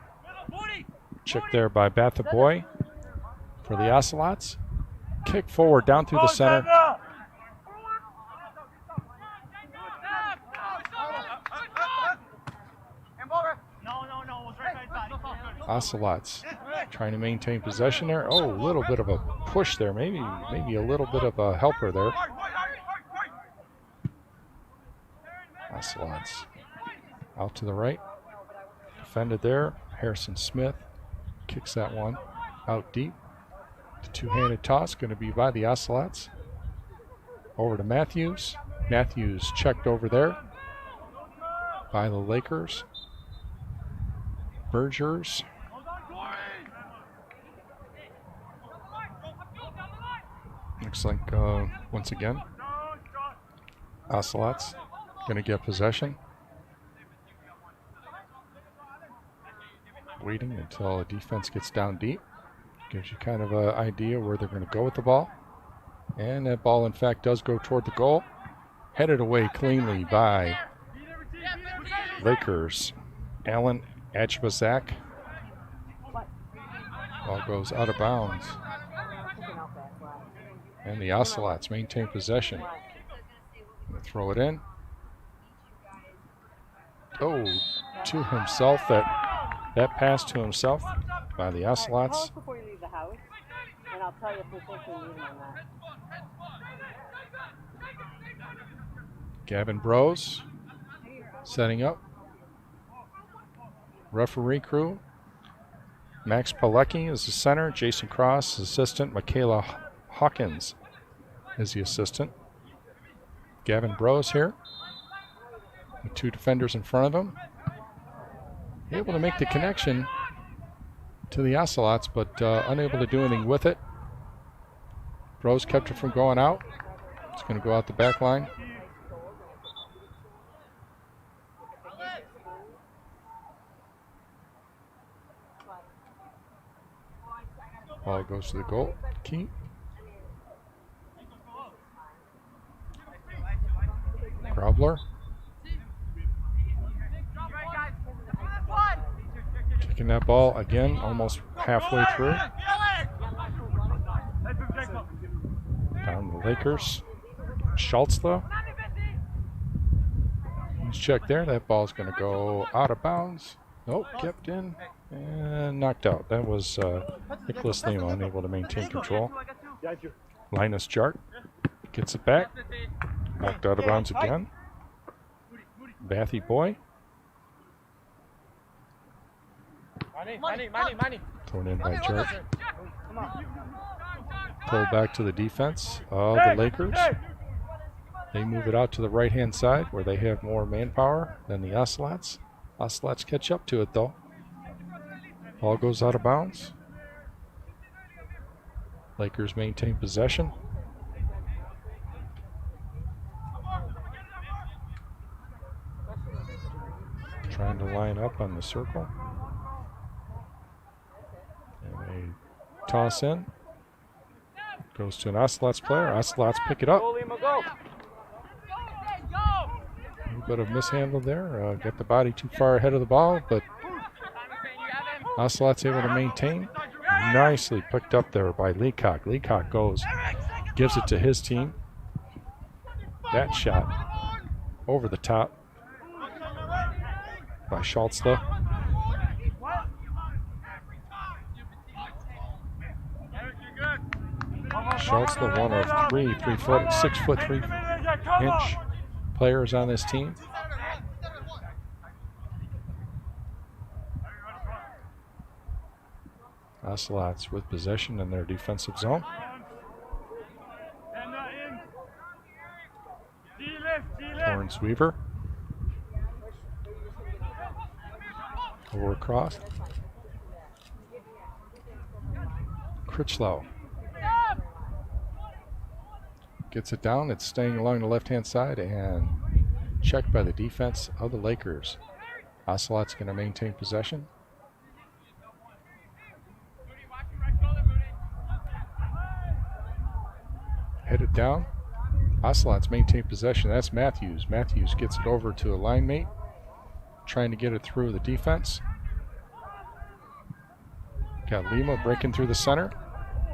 checked there by Batha Boy. For the Ocelots, kick forward down through the center. Ocelots trying to maintain possession there. Oh, a little bit of a push there, maybe a little bit of a helper there. Ocelots out to the right, defended there. Harrison Smith kicks that one out deep. The two-handed toss going to be by the Ocelots. Over to Matthews. Matthews checked over there by the Lakers. Bergers. Looks like, once again, Ocelots going to get possession. Waiting until the defense gets down deep. Gives you kind of an idea where they're going to go with the ball. And that ball, in fact, does go toward the goal. Headed away cleanly by Lakers. Alan Ajbazak. Ball goes out of bounds. And the Ocelots maintain possession. Throw it in. Oh, to himself. That pass to himself by the Ocelots. Before you leave the house, and I'll tell you if there's something needed on that. Gavin Brose setting up. Referee crew. Max Palecki is the center. Jason Cross, assistant. Michaela Hawkins is the assistant. Gavin Brose here with 2 defenders in front of him. Able to make the connection to the Ocelots, but unable to do anything with it. Brose kept it from going out. It's going to go out the back line. Ball goes to the goal. Keep. Grobler. Kicking that ball again, almost halfway through. Down the Lakers. Schultz, though. He's checked there. That ball's going to go out of bounds. Nope, kept in and knocked out. That was Nicholas Lima unable to maintain control. Linus Jart gets it back. Knocked out of bounds again. Bathy Boy. Thrown in by Jart. Pulled back to the defense of the Lakers. They move it out to the right-hand side where they have more manpower than the Ocelots. Ocelots catch up to it, though. Ball goes out of bounds. Lakers maintain possession. Trying to line up on the circle. And they toss in. Goes to an Ocelots player. Ocelots pick it up. A little bit of mishandle there. Got the body too far ahead of the ball, but Ocelots able to maintain. Nicely picked up there by Leacock. Leacock goes, gives it to his team. That shot over the top by Schultzla. Schultzla, one of 6 foot 3 inch players on this team. Ocelots with possession in their defensive zone. Lawrence Weaver. Over across. Critchlow. Gets it down. It's staying along the left-hand side and checked by the defense of the Lakers. Ocelot's going to maintain possession. Headed down. Ocelots maintain possession. That's Matthews. Matthews gets it over to a line mate, trying to get it through the defense. Got Lima breaking through the center,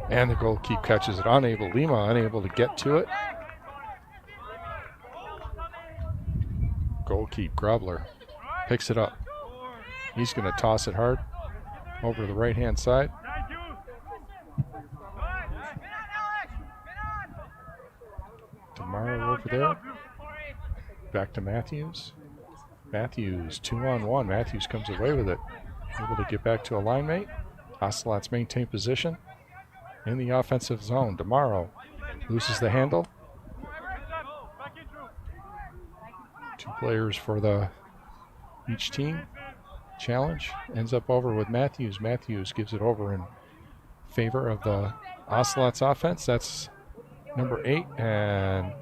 and the goalkeeper catches it. Lima unable to get to it. Goalkeeper Grobler picks it up. He's going to toss it hard over to the right-hand side. Tomorrow over there. Back to Matthews. Matthews 2-on-1. Matthews comes away with it. Able to get back to a line mate. Ocelots maintain position in the offensive zone. Demaro loses the handle. 2 players for each team. Challenge ends up over with Matthews. Matthews gives it over in favor of the Ocelots offense. That's number 8, and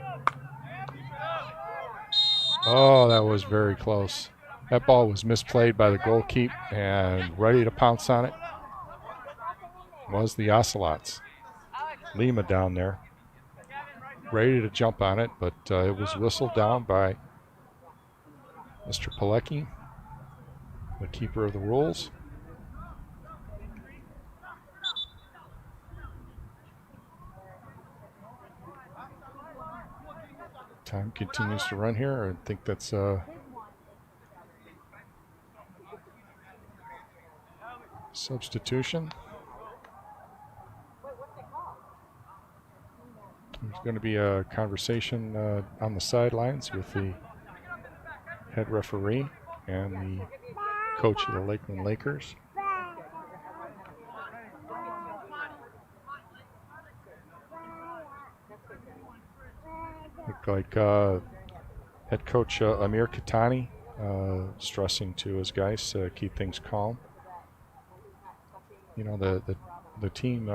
oh, that was very close. That ball was misplayed by the goalkeeper, and ready to pounce on it was the Ocelots. Lima down there, ready to jump on it, but it was whistled down by Mr. Pilecki, the keeper of the rules. Time continues to run here. I think that's substitution. There's going to be a conversation on the sidelines with the head referee and the coach of the Lakeland Lakers. Look like head coach Amir Katani stressing to his guys to keep things calm. You know, the team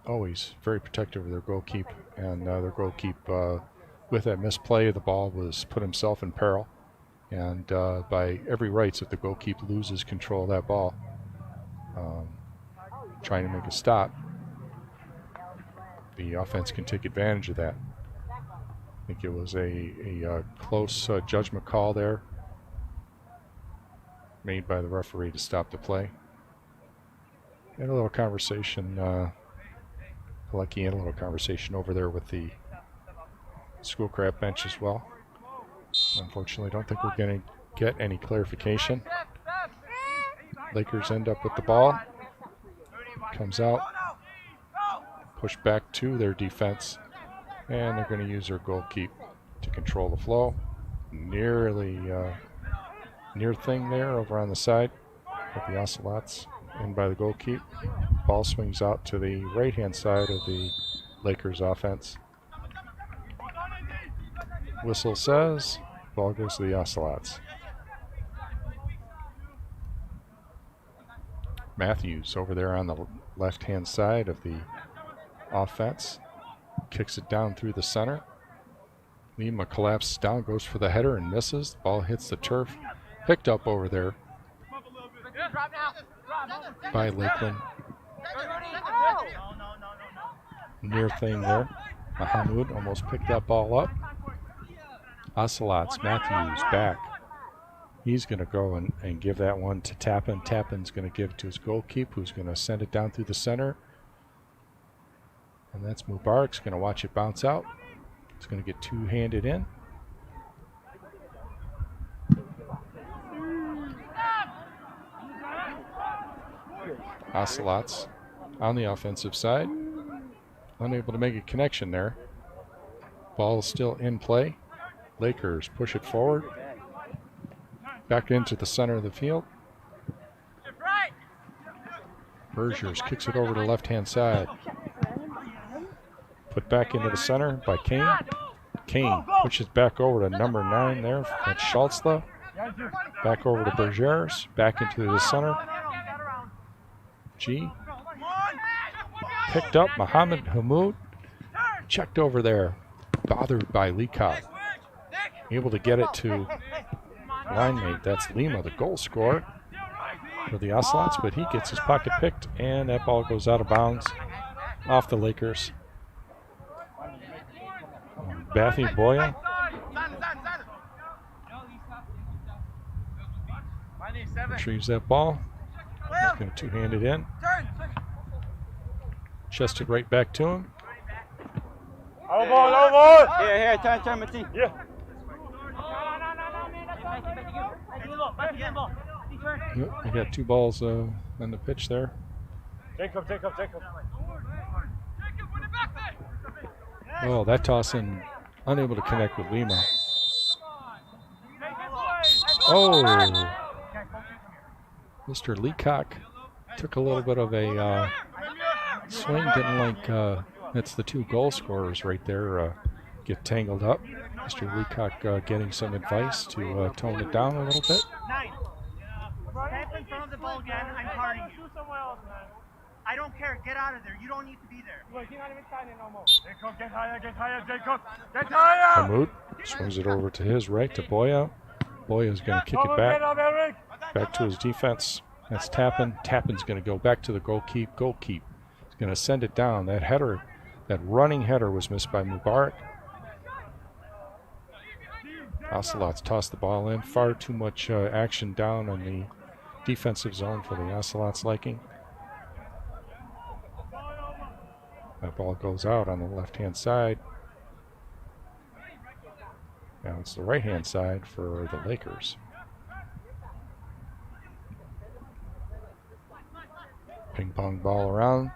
always very protective of their goalkeeper, and their goalkeeper with that misplay of the ball was put himself in peril, and by every rights, if the goalkeeper loses control of that ball, trying to make a stop. The offense can take advantage of that. I think it was a close judgment call there made by the referee to stop the play. Had a little conversation, Galecki had a little conversation over there with the Schoolcraft bench as well. Unfortunately, don't think we're going to get any clarification. Lakers end up with the ball. Comes out. Pushed back to their defense. And they're going to use their goalkeep to control the flow. Near thing there over on the side with the Ocelots in by the goalkeep. Ball swings out to the right-hand side of the Lakers offense. Whistle says, ball goes to the Ocelots. Matthews over there on the left-hand side of the offense. Kicks it down through the center. Lima collapses down, goes for the header and misses. The ball hits the turf. Picked up over there by Lakeland. Near thing there. Mahamoud almost picked that ball up. Ocelots, Matthews back. He's going to go and give that one to Tappan. Tappan's going to give it to his goalkeeper, who's going to send it down through the center. And that's Mubarak's going to watch it bounce out. It's going to get two-handed in. Ocelots on the offensive side. Unable to make a connection there. Ball is still in play. Lakers push it forward. Back into the center of the field. Bergers kicks it over to the left-hand side. Put back into the center by Kane. Kane pushes back over to number 9 there. That's Schultzla. Back over to Bergers. Back into the center. G. Picked up Mohammed Hamoud. Checked over there. Bothered by Leacock. Able to get it to line mate. That's Lima, the goal scorer for the Ocelots, but he gets his pocket picked, and that ball goes out of bounds off the Lakers. Bathy Boya. Retrieves that ball. He's going to two-hand it in. Chested right back to him. Here, turn, Matty. Yeah. Yep, we got 2 balls on the pitch there. Take him. Oh, that toss in, unable to connect with Lima. Oh, Mr. Leacock took a little bit of a swing, didn't like, that's the 2 goal scorers right there, get tangled up. Mr. Leacock getting some advice to tone it down a little bit. Step in front of the ball again, I'm carding you. I don't care, get out of there. You don't need to be there. Jacob, get higher, Jacob. Get higher! Hamoud swings it over to his right to Boya. Boya's going to kick it back to his defense. That's Tappan. Tappan's going to go back to the goalkeep. He's going to send it down. That header, that running header was missed by Mubarak. Ocelots toss the ball in. Far too much action down on the defensive zone for the Ocelots' liking. That ball goes out on the left-hand side. Now it's the right-hand side for the Lakers. Ping pong ball around.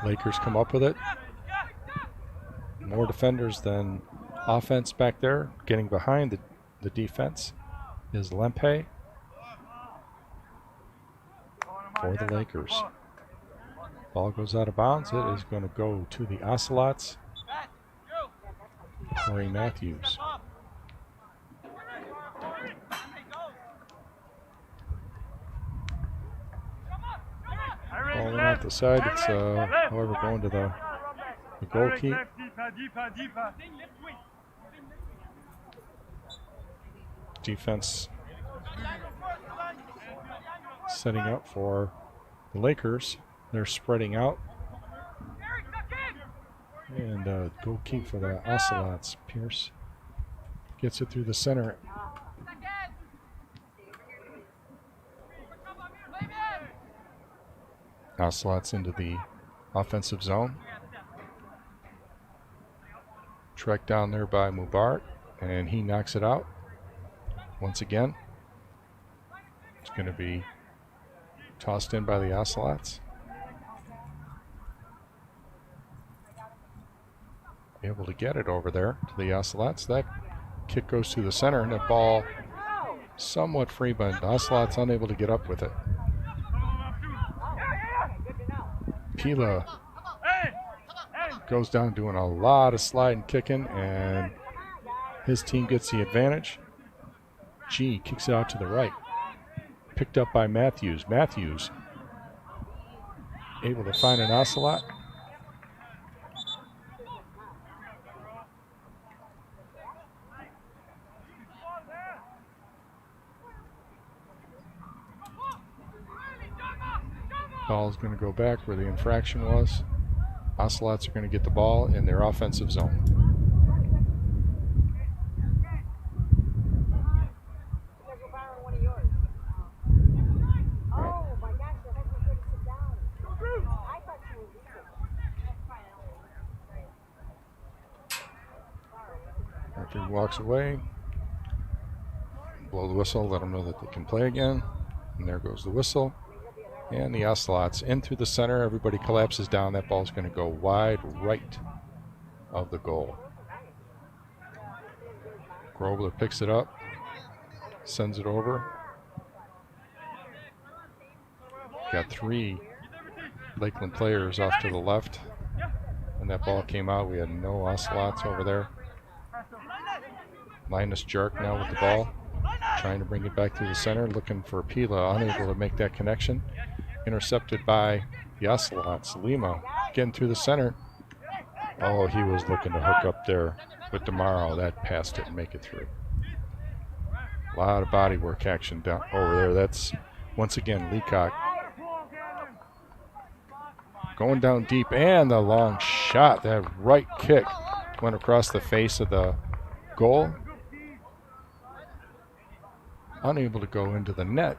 Lakers come up with it. More defenders than offense back there. Getting behind the defense is Lempe for the Lakers. Ball goes out of bounds. It is going to go to the Ocelots. Corey Matthews. Ball went out the side. It's however going to the goalkeep. Defense setting up for The Lakers, they're spreading out. And goal kick for the Ocelots. Pierce gets it through the center. Ocelots into the offensive zone. Tracked down there by Mubarak, and he knocks it out. Once again, it's going to be tossed in by the Ocelots. Able to get it over there to the Ocelots. That kick goes to the center, and the ball somewhat free, but the Ocelots unable to get up with it. Pila goes down doing a lot of sliding kicking, and his team gets the advantage. G kicks it out to the right. Picked up by Matthews. Matthews able to find an Ocelot. Ball's going to go back where the infraction was. Ocelots are going to get the ball in their offensive zone. After he walks away, blow the whistle, let them know that they can play again. And there goes the whistle. And the Ocelots in through the center. Everybody collapses down. That ball's going to go wide right of the goal. Grobler picks it up, sends it over. Got 3 Lakeland players off to the left. When that ball came out, we had no Ocelots over there. Linus Jark now with the ball, trying to bring it back through the center, looking for Pila, unable to make that connection. Intercepted by the Ocelots. Lima getting through the center. Oh, he was looking to hook up there with DeMauro. That pass didn't make it through. A lot of body work action down over there. That's, once again, Leacock going down deep, and the long shot. That right kick went across the face of the goal. Unable to go into the net.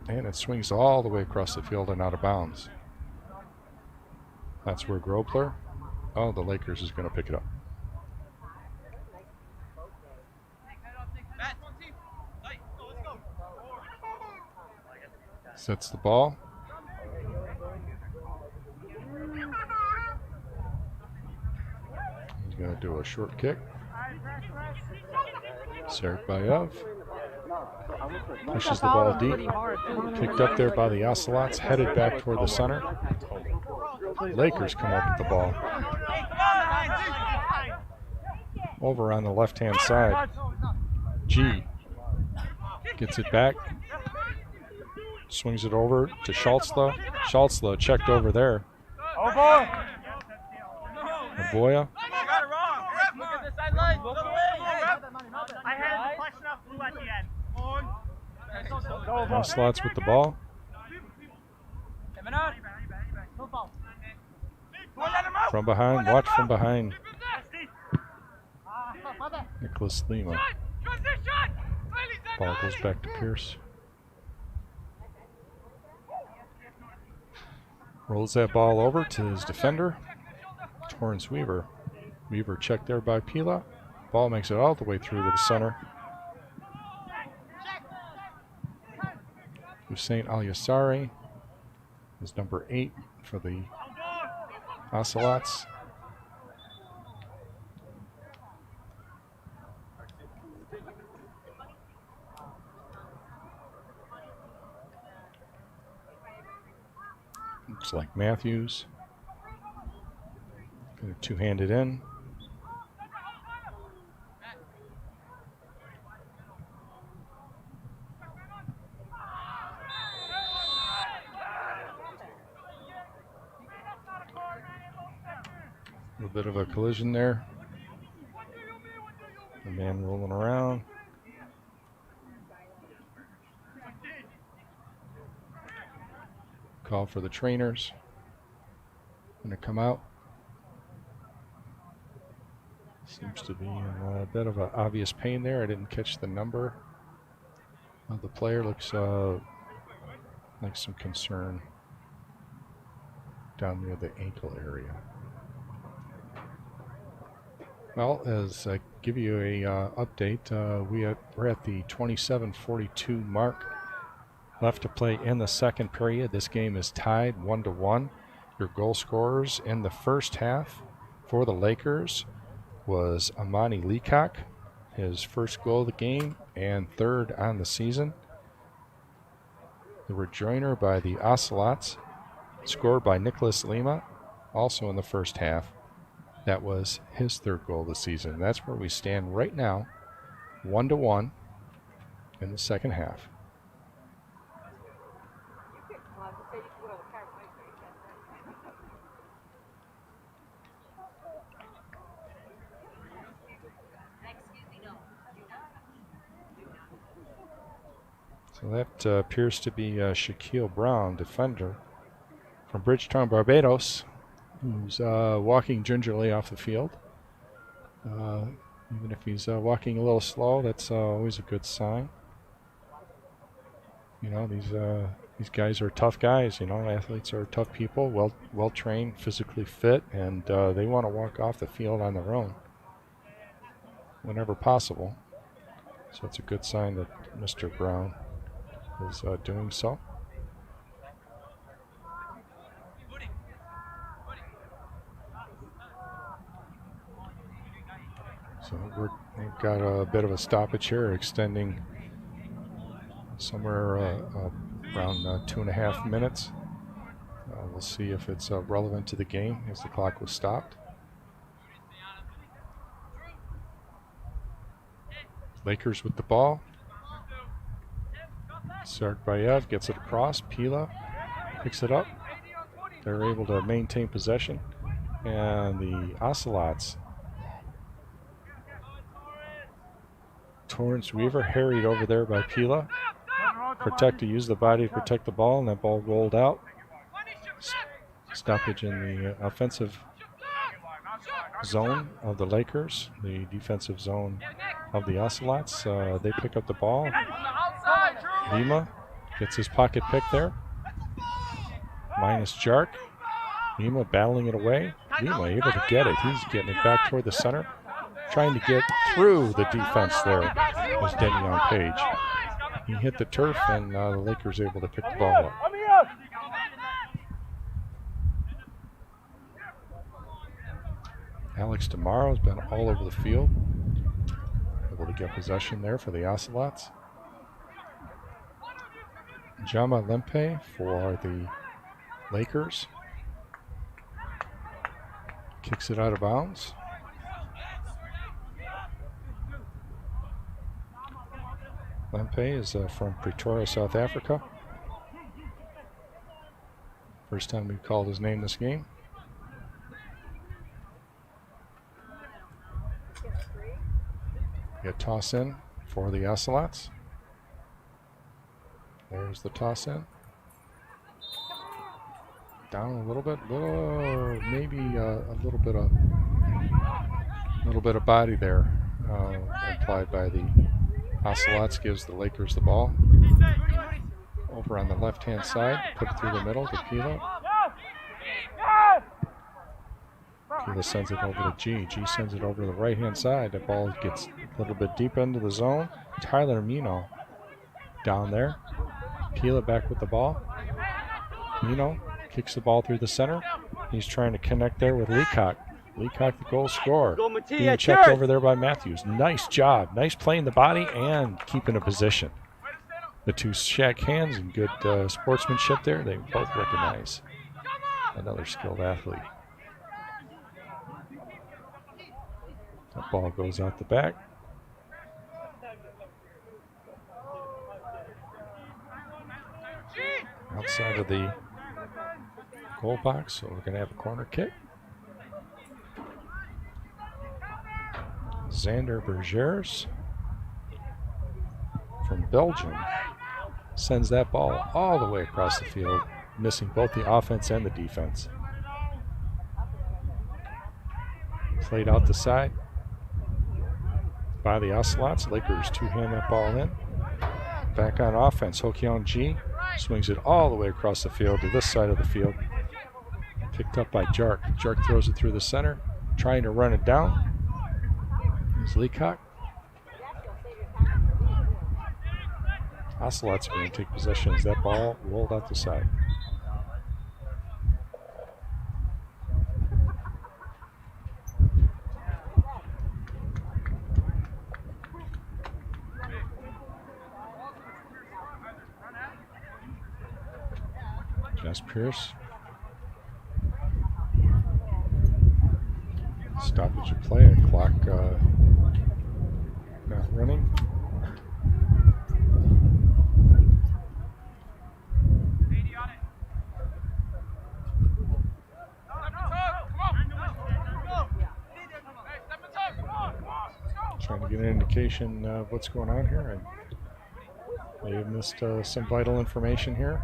And it swings all the way across the field and out of bounds. That's where Grobler, oh, the Lakers is going to pick it up. Sets the ball. He's going to do a short kick. Serbayev pushes the ball deep. Picked up there by the Ocelots, headed back toward the center. Lakers come up with the ball. Over on the left-hand side. G gets it back. Swings it over to Schultzla. Schultzla checked over there. Oh boy! Boya. I had the question off blue at the end. Ocelots with the ball. From behind, watch from behind. Nicholas Lima. Ball goes back to Pierce. Rolls that ball over to his defender, Torrance Weaver. Weaver checked there by Pila. Ball makes it all the way through to the center. Hussein Al-Yassari is number 8 for the Ocelots. Looks like Matthews. Gonna two-hand it in. A bit of a collision there. The man rolling around. Call for the trainers. Going to come out. Seems to be in a bit of an obvious pain there. I didn't catch the number of the player. Looks like some concern down near the ankle area. Well, as I give you a update, we're at the 27:42 mark. Left to play in the second period. This game is tied 1-1. Your goal scorers in the first half for the Lakers was Amani Leacock, his first goal of the game and third on the season. The rejoinder by the Ocelots, scored by Nicholas Lima, also in the first half. That was his third goal of the season. That's where we stand right now, 1-1 in the second half. So that appears to be Shaquille Brown, defender from Bridgetown, Barbados, who's walking gingerly off the field. Even if he's walking a little slow, that's always a good sign. You know, these guys are tough guys. You know, athletes are tough people, well trained, physically fit, and they want to walk off the field on their own whenever possible. So it's a good sign that Mr. Brown is doing so. So we've got a bit of a stoppage here, extending somewhere around 2.5 minutes. We'll see if it's relevant to the game as the clock was stopped. Lakers with the ball. Sarkbayev gets it across. Pila picks it up. They're able to maintain possession. And the Ocelots, Torrance Weaver harried over there by Pila. Use the body to protect the ball, and that ball rolled out. Stoppage in the offensive zone of the Lakers, the defensive zone of the Ocelots. They pick up the ball. Lima gets his pocket pick there. Minus Jark. Lima battling it away. Lima able to get it. He's getting it back toward the center. Trying to get through the defense there was Denyon Page. He hit the turf, and the Lakers able to pick the ball up. Alex DeMauro has been all over the field. Able to get possession there for the Ocelots. Jama Lempe for the Lakers. Kicks it out of bounds. Lempe is from Pretoria, South Africa. First time we've called his name this game. Get toss in for the Ocelots. There's the toss in. Down a little bit, maybe a little bit of body there implied by the Ocelots. Gives the Lakers the ball. Over on the left-hand side, put it through the middle to Pila. Pila sends it over to G. G sends it over to the right-hand side. The ball gets a little bit deep into the zone. Tyler Mino down there. Pila back with the ball. Mino kicks the ball through the center. He's trying to connect there with Leacock. Leacock, the goal scorer. Being checked over there by Matthews. Nice job. Nice play in the body and keeping a position. The two shake hands and good sportsmanship there. They both recognize another skilled athlete. That ball goes out the back. Outside of the goal box, so we're going to have a corner kick. Xander Bergers from Belgium sends that ball all the way across the field missing both the offense and the defense. Played out the side by the Ocelots. Lakers two-hand that ball in. Back on offense, Hokyung Ji swings it all the way across the field to this side of the field. Picked up by Jark. Jark throws it through the center, trying to run it down. Here's Leacock. Ocelots are going to take possession as that ball rolled out the side. Jess Pierce. Stoppage of play. A clock not running. Trying to get an indication of what's going on here. I may have missed some vital information here.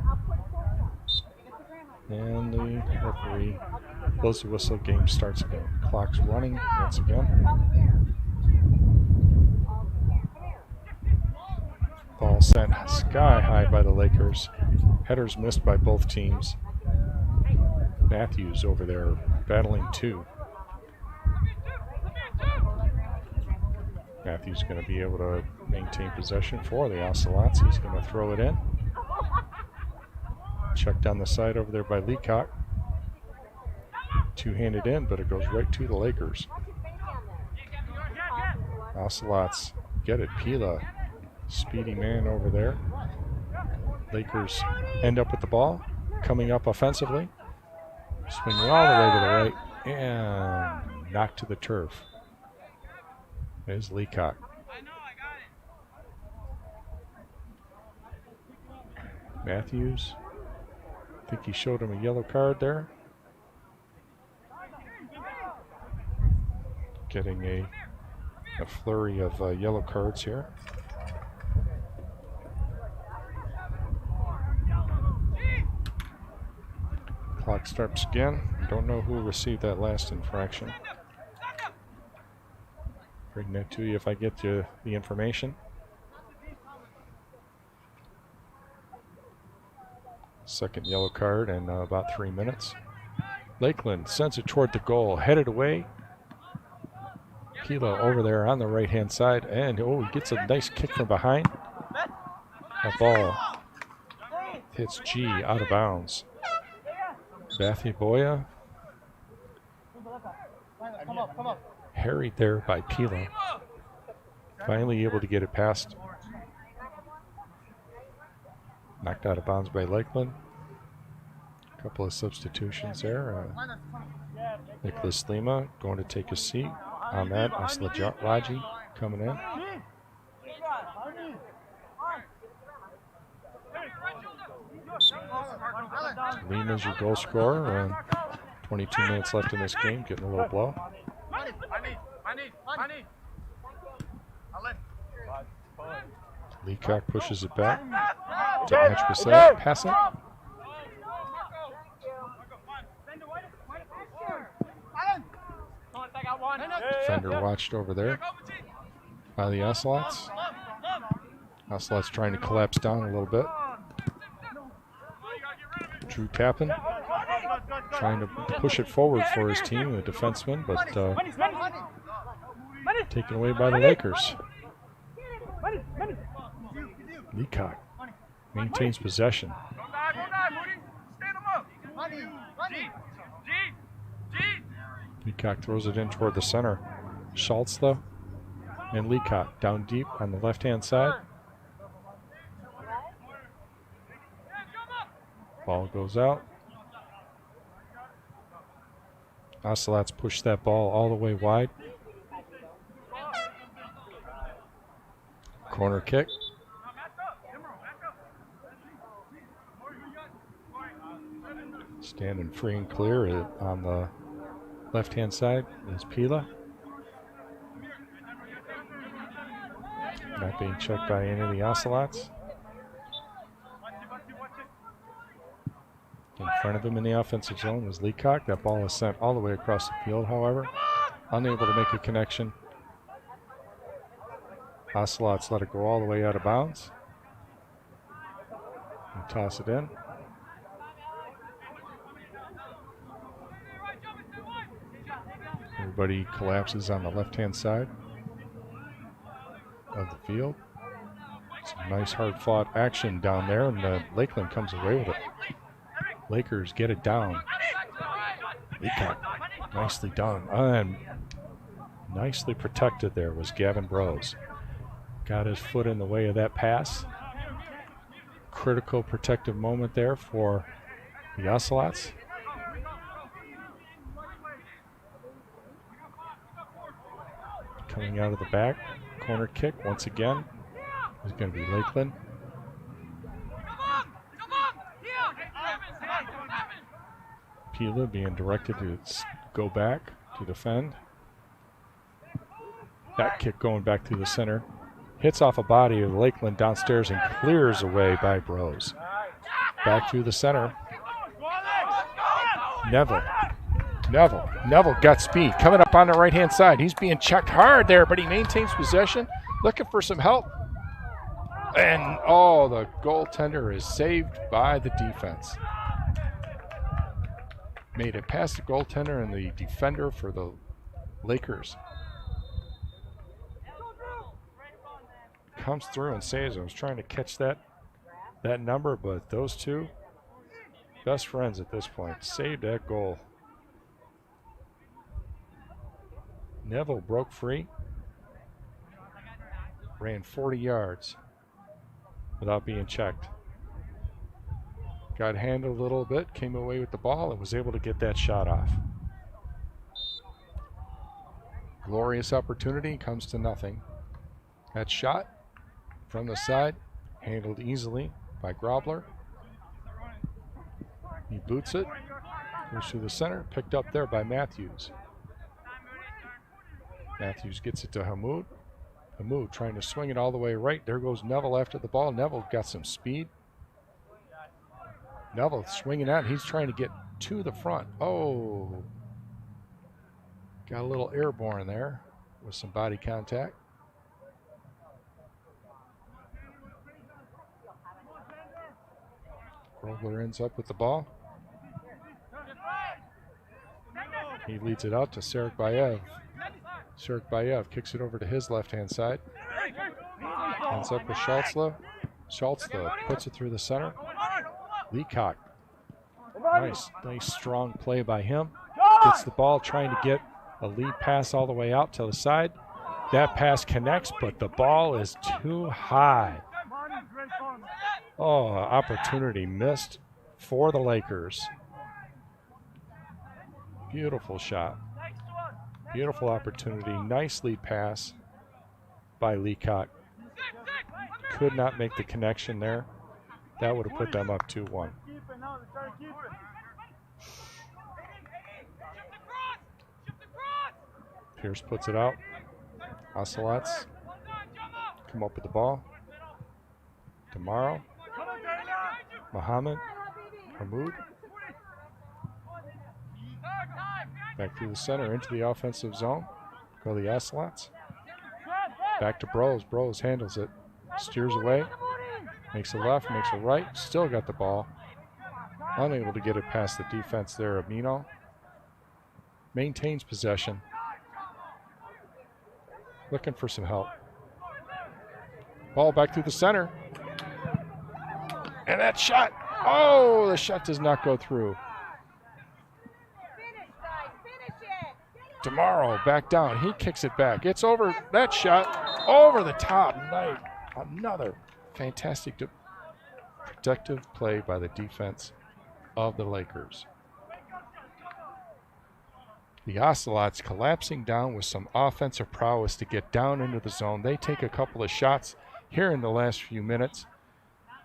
And the referee blows the whistle. Game starts again. Clock's running once again. Ball sent sky high by the Lakers. Headers missed by both teams. Matthews over there battling two. Matthews going to be able to maintain possession for the Ocelots. He's going to throw it in. Checked down the side over there by Leacock. Two-handed in, but it goes right to the Lakers. Ocelots get it. Pila, speedy man over there. Lakers end up with the ball, coming up offensively. Swinging all the way to the right and knocked to the turf. There's Leacock. Matthews. I think he showed him a yellow card there. Getting a flurry of yellow cards here. Clock starts again. Don't know who received that last infraction. Bring that to you if I get the information. Second yellow card in about 3 minutes. Lakeland sends it toward the goal, headed away. Pila over there on the right-hand side, and he gets a nice kick from behind. That ball hits G out of bounds. Bathy Boya harried there by Pila. Finally able to get it past. Knocked out of bounds by Lakeland. A couple of substitutions there. Nicholas Lima going to take a seat. Ahmed Aslaji coming in. Lima's your goal scorer. 22 minutes left in this game, getting a little blow. Leacock pushes it back to Edge Bissett. Pass it. Defender watched over there by the Ocelots. Ocelots trying to collapse down a little bit. Drew Tappan trying to push it forward for his team, the defenseman, but taken away by the Lakers. Leacock maintains possession. Leacock throws it in toward the center. Schultz, though, and Leacock down deep on the left-hand side. Ball goes out. Ocelots push that ball all the way wide. Corner kick. Standing free and clear on the left-hand side is Pila. Not being checked by any of the Ocelots. front of him in the offensive zone was Leacock. That ball is sent all the way across the field, however. Unable to make a connection. Ocelots let it go all the way out of bounds. And toss it in. Everybody collapses on the left-hand side of the field. Some nice hard-fought action down there, and Lakeland comes away with it. Lakers get it down. Leacock, nicely done. And nicely protected there was Gavin Brose. Got his foot in the way of that pass. Critical protective moment there for the Ocelots. Coming out of the back, corner kick once again is going to be Lakeland. Pila being directed to go back to defend. That kick going back through the center. Hits off a body of Lakeland downstairs and clears away by Brose. Back through the center. Neville got speed. Coming up on the right-hand side. He's being checked hard there, but he maintains possession. Looking for some help. And, the goaltender is saved by the defense. Made it past the goaltender and the defender for the Lakers. Comes through and saves. I was trying to catch that number, but those two best friends at this point saved that goal. Neville broke free, ran 40 yards without being checked. Got handled a little bit, came away with the ball, and was able to get that shot off. Glorious opportunity, comes to nothing. That shot from the side, handled easily by Grobler. He boots it, goes through the center, picked up there by Matthews. Matthews gets it to Hamoud. Hamoud trying to swing it all the way right. There goes Neville after the ball. Neville got some speed. Neville swinging out. He's trying to get to the front. Oh. Got a little airborne there with some body contact. Grobler ends up with the ball. He leads it out to Sarek Bayev. Sarek Bayev kicks it over to his left-hand side. Ends up with Schultzla. Schultzla puts it through the center. Leacock. Nice strong play by him. Gets the ball, trying to get a lead pass all the way out to the side. That pass connects, but the ball is too high. Oh, opportunity missed for the Lakers. Beautiful shot. Beautiful opportunity. Nice lead pass by Leacock. Could not make the connection there. That would have put them up 2-1. Pierce puts it out. Ocelots come up with the ball. Tomorrow. Muhammad. Hamoud. Back through the center into the offensive zone. Go the Ocelots. Back to Brose. Brose handles it. Steers away. Makes a left, makes a right. Still got the ball. Unable to get it past the defense there of Mino. Maintains possession. Looking for some help. Ball back through the center. And that shot. Oh, the shot does not go through. Tomorrow back down. He kicks it back. It's over. That shot over the top. Another fantastic protective play by the defense of the Lakers. The Ocelots collapsing down with some offensive prowess to get down into the zone. They take a couple of shots here in the last few minutes,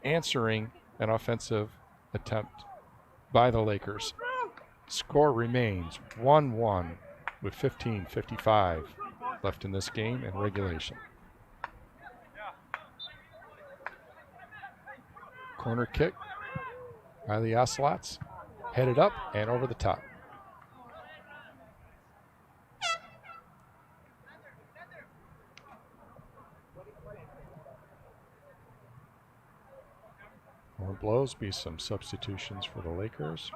answering an offensive attempt by the Lakers. Score remains 1-1 with 15:55 left in this game in regulation. Corner kick by the Ocelots. Headed up and over the top. More blows, be some substitutions for the Lakers.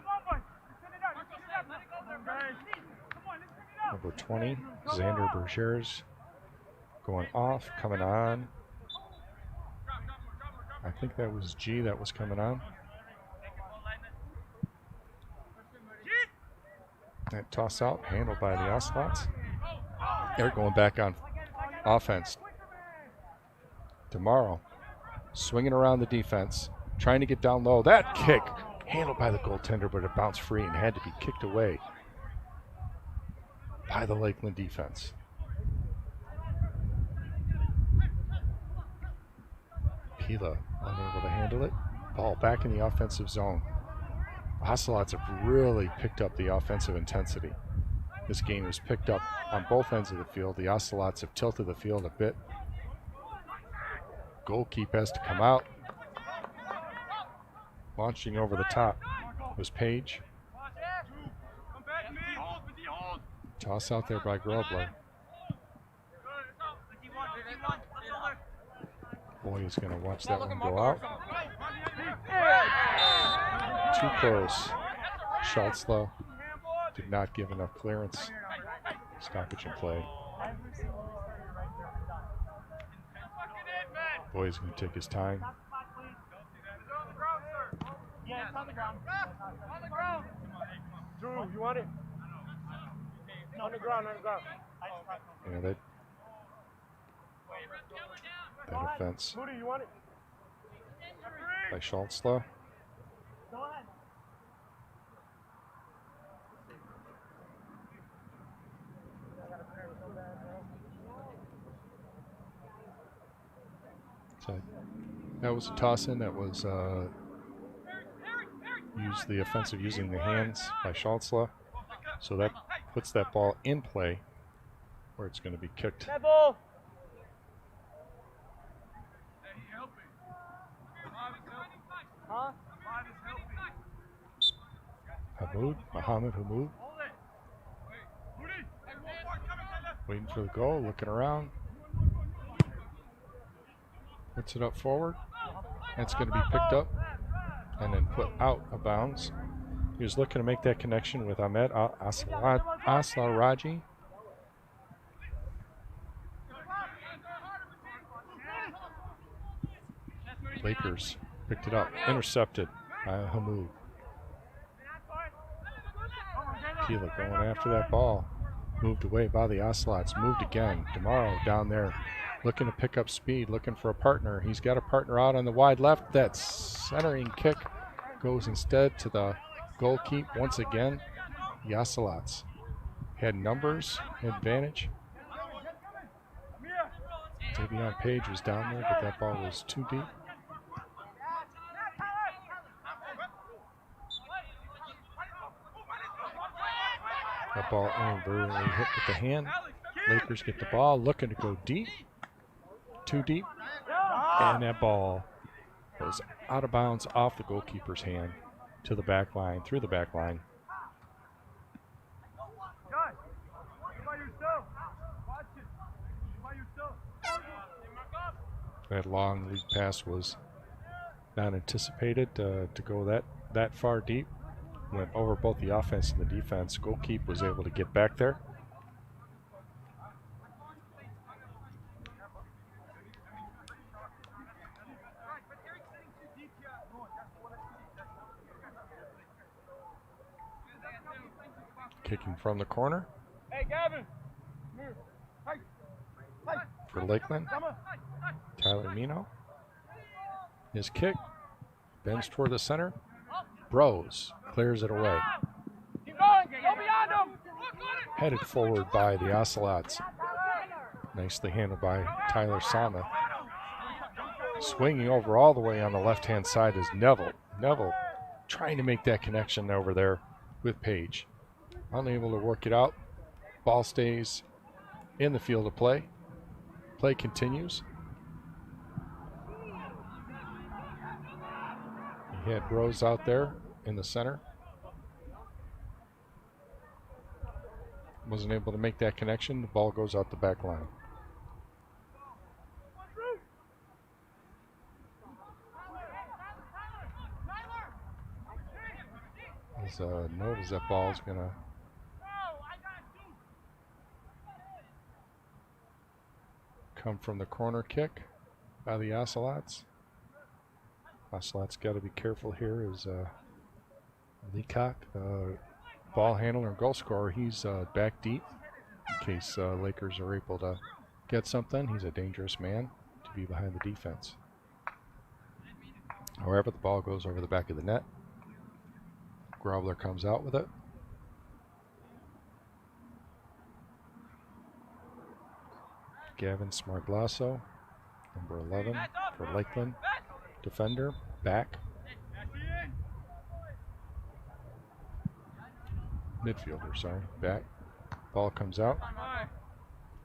Number 20, Xander Bergers going off, coming on. I think that was G that was coming on. That toss out, handled by the Ocelots. They're going back on offense. Tomorrow, swinging around the defense, trying to get down low. That kick, handled by the goaltender, but it bounced free and had to be kicked away by the Lakeland defense. Pila unable to handle it. Ball back in the offensive zone. Ocelots have really picked up the offensive intensity. This game is picked up on both ends of the field. The Ocelots have tilted the field a bit. Goalkeeper has to come out. Launching over the top was Page. Toss out there by Grobler. Boy is going to watch that one go out. Too close. Schultzlow did not give enough clearance. Stoppage in play. Boy is going to take his time. Yeah, it's on the ground. On the ground. Drew, you want it? No, On the ground, on the ground. Yeah, that offense Moody, you want it? by Schultzlow. Go ahead. So that was a toss-in that was used the offensive using the hands by Schultzlow. So that puts that ball in play where it's going to be kicked. Huh? Mohammed Hamoud. Waiting for the goal, looking around. Puts it up forward. That's going to be picked up and then put out of bounds. He was looking to make that connection with Ahmed Aslaraji. Lakers picked it up, intercepted by Hamoud. Keela going after that ball. Moved away by the Ocelots, moved again. DeMauro down there looking to pick up speed, looking for a partner. He's got a partner out on the wide left. That centering kick goes instead to the goalkeeper once again. The Ocelots had numbers advantage. Davion Page was down there, but that ball was too deep. That ball inadvertently hit with the hand. Lakers get the ball, looking to go deep. Too deep. And that ball was out of bounds off the goalkeeper's hand to the back line, through the back line. That long lead pass was not anticipated to go that far deep. Went over both the offense and the defense. Goalkeeper was able to get back there. Kicking from the corner. Hey, Gavin. For Lakeland. Tyler Mino. His kick bends toward the center. Bros clears it away. Keep going. Go beyond him. Headed forward by the Ocelots. Nicely handled by Tyler Sama. Swinging over all the way on the left-hand side is Neville. Neville trying to make that connection over there with Page. Unable to work it out. Ball stays in the field of play. Play continues. He had Bros out there in the center. wasn't able to make that connection. The ball goes out the back line. Notice that ball is going to come from the corner kick by the Ocelots. Ocelots got to be careful here as Leacock, ball handler and goal scorer, he's back deep in case Lakers are able to get something. He's a dangerous man to be behind the defense. However, the ball goes over the back of the net. Grobbler comes out with it. Gavin Smarglasso, number 11 for Lakeland. Defender, back. Midfielder, sorry, back. Ball comes out.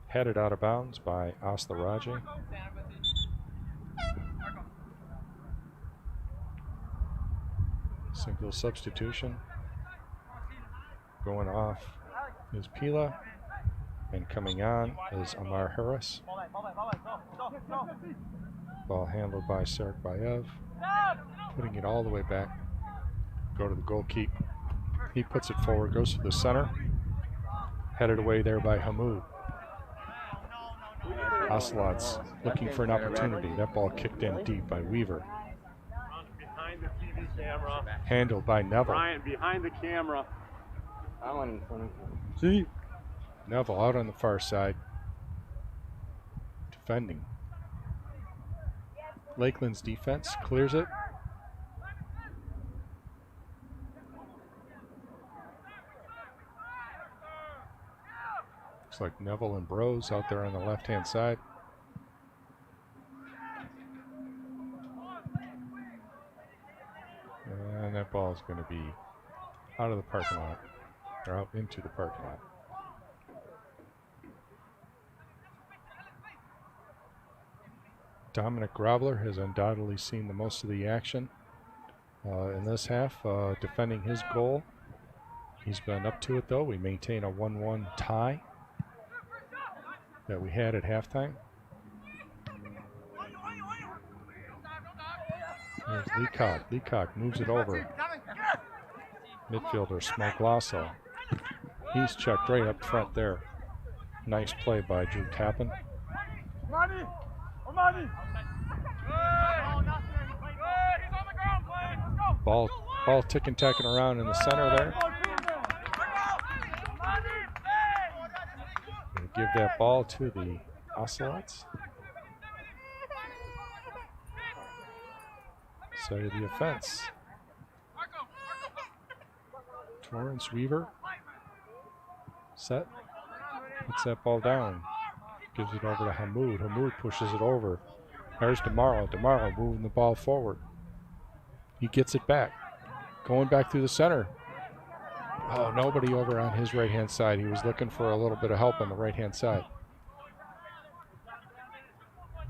Headed out of bounds by Aslaraji. Single substitution. Going off is Pila. And coming on is Amar Harris. Ball handled by Sarek Bayev. Putting it all the way back. Go to the goalkeeper. He puts it forward, goes to the center. Headed away there by Hamoud. Ocelots looking for an opportunity. That ball kicked in deep by Weaver. Behind the TV camera. Handled by Neville. Brian, behind the camera. I went in front of him. See? Neville out on the far side. Defending. Lakeland's defense clears it. Looks like Neville and Bros out there on the left-hand side. And that ball is going to be out of the parking lot, or out into the parking lot. Dominic Grobler has undoubtedly seen the most of the action in this half, defending his goal. He's been up to it though. We maintain a 1-1 tie that we had at halftime. There's Leacock. Leacock moves it over. Midfielder Smoglasso. He's checked right up front there. Nice play by Drew Tappan. Ball ticking, tacking around in the center there. Gonna give that ball to the Ocelots. Side of the offense. Torrance Weaver. Set. Puts that ball down. Gives it over to Hamoud. Hamoud pushes it over. There's DeMarlo. DeMarlo moving the ball forward. He gets it back. Going back through the center. Oh, nobody over on his right-hand side. He was looking for a little bit of help on the right-hand side.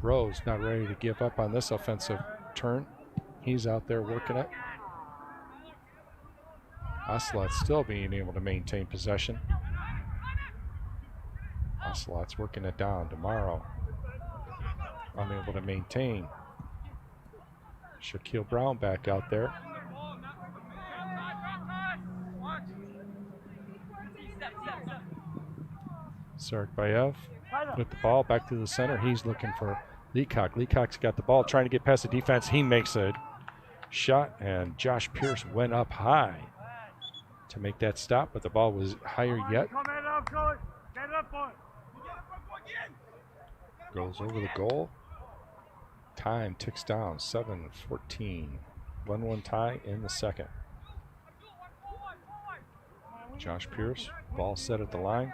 Rose not ready to give up on this offensive turn. He's out there working it. Ocelots still being able to maintain possession. Ocelots working it down. DeMarlo unable to maintain. Shaquille Brown back out there. Sarek Bayev with the ball back to the center. He's looking for Leacock. Leacock's got the ball trying to get past the defense. He makes a shot, and Josh Pierce went up high to make that stop, but the ball was higher yet. Goes over the goal. Time ticks down, 7:14. 1-1 tie in the second. Josh Pierce, ball set at the line.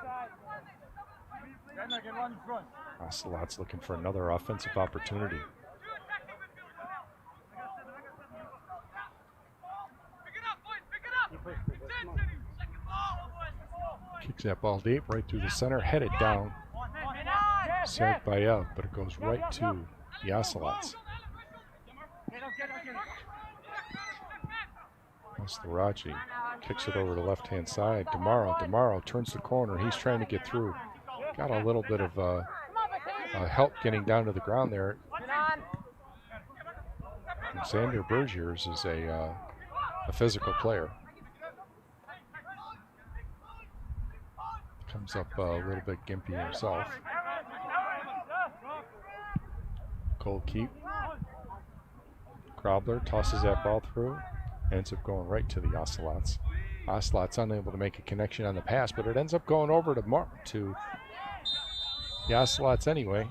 Ocelots looking for another offensive opportunity. Kicks that ball deep, right through the center, headed down. Served by Ev, but it goes right to the Ocelots. Raji kicks it over to the left-hand side. Demaro turns the corner. He's trying to get through. Got a little bit of help getting down to the ground there. And Xander Bergiers is a physical player. Comes up a little bit gimpy himself. Cold keep. Grobler tosses that ball through. Ends up going right to the Ocelots. Ocelots unable to make a connection on the pass, but it ends up going over to the Ocelots anyway.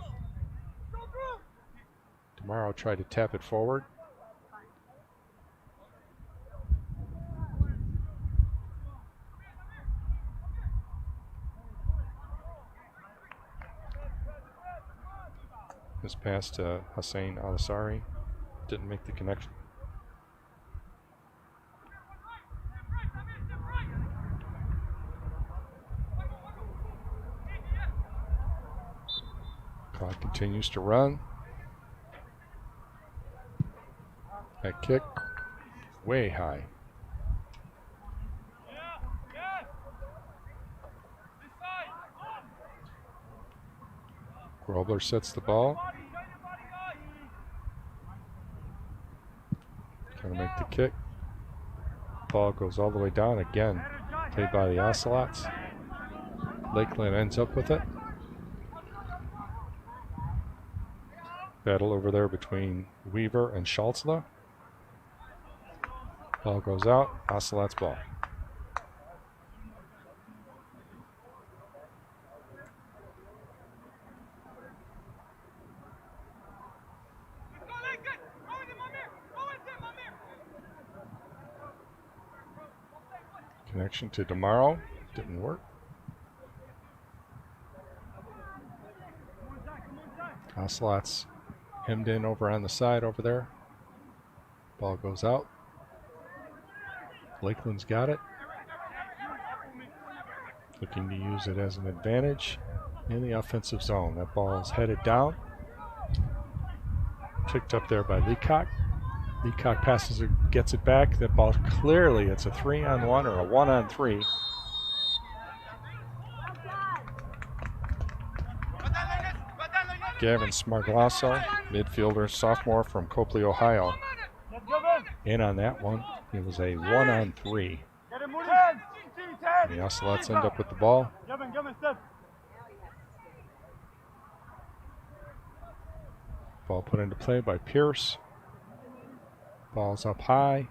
Tomorrow tried to tap it forward. This pass to Hussein Al-Asari. Didn't make the connection. Clock continues to run. That kick, way high. Grobler sets the ball. Trying to make the kick. Ball goes all the way down again. Played by the Ocelots. Lakeland ends up with it. Battle over there between Weaver and Schalzla. Ball goes out. Ocelots ball. Connection to Demaro. Didn't work. Ocelots hemmed in over on the side over there. Ball goes out. Lakeland's got it. Looking to use it as an advantage in the offensive zone. That ball is headed down. Picked up there by Leacock. Leacock passes it, gets it back. That ball clearly, it's a 3-on-1 or a 1-on-3. Gavin Smarglasso, midfielder, sophomore from Copley, Ohio. In on that one. It was a 1-on-3. The Ocelots end up with the ball. Ball put into play by Pierce. Ball's up high.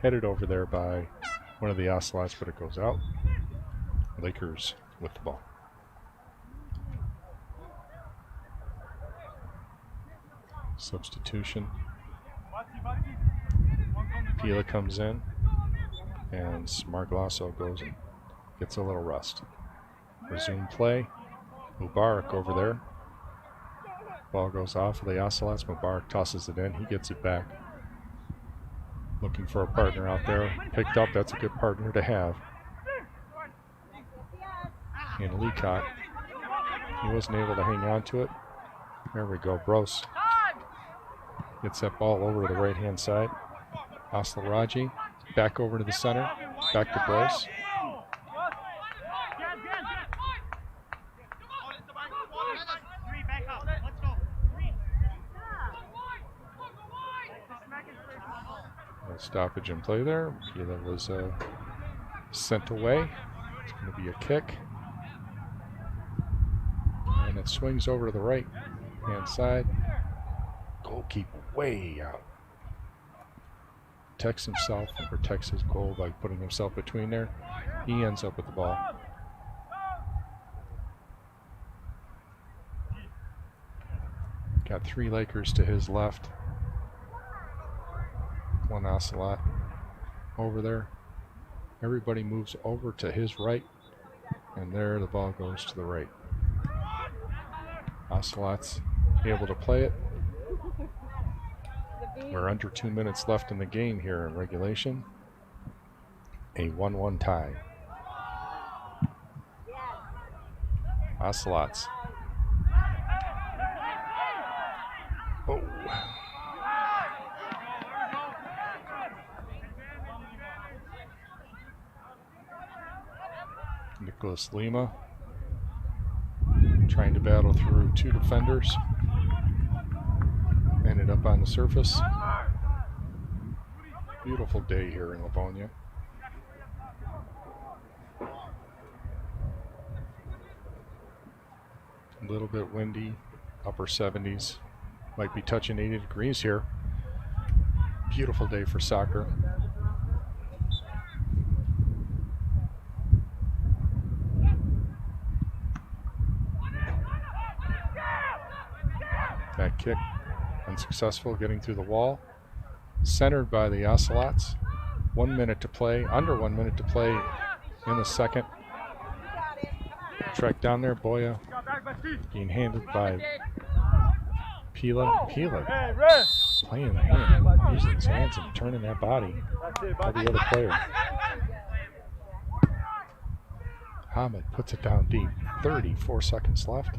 Headed over there by one of the Ocelots, but it goes out. Lakers with the ball. Substitution. Pila comes in, and Smarglasso goes and gets a little rest. Resume play. Mubarak over there. Ball goes off of the Ocelots. Mubarak tosses it in. He gets it back. Looking for a partner out there. Picked up. That's a good partner to have. And Leacock. He wasn't able to hang on to it. There we go. Bros gets that ball over to the right-hand side. Raji back over to the center. Back to Bros. A stoppage in play there. Pila was sent away. It's going to be a kick. And it swings over to the right-hand side. Goalkeeper way out. Protects himself and protects his goal by putting himself between there. He ends up with the ball. Got 3 Lakers to his left. 1 Ocelot over there. Everybody moves over to his right, and there the ball goes to the right. Ocelots able to play it. We're under 2 minutes left in the game here in regulation. A 1-1 tie. Ocelots. Oh. Nicholas Lima trying to battle through two defenders. Ended up on the surface. Beautiful day here in Livonia. A little bit windy, upper 70s. Might be touching 80 degrees here. Beautiful day for soccer. That kick unsuccessful, getting through the wall. Centered by the Ocelots. 1 minute to play, under 1 minute to play in the second. Track down there, Boya being handled by Pila. Pila playing the hand, using his hands and turning that body by the other player. Hamid puts it down deep. 34 seconds left.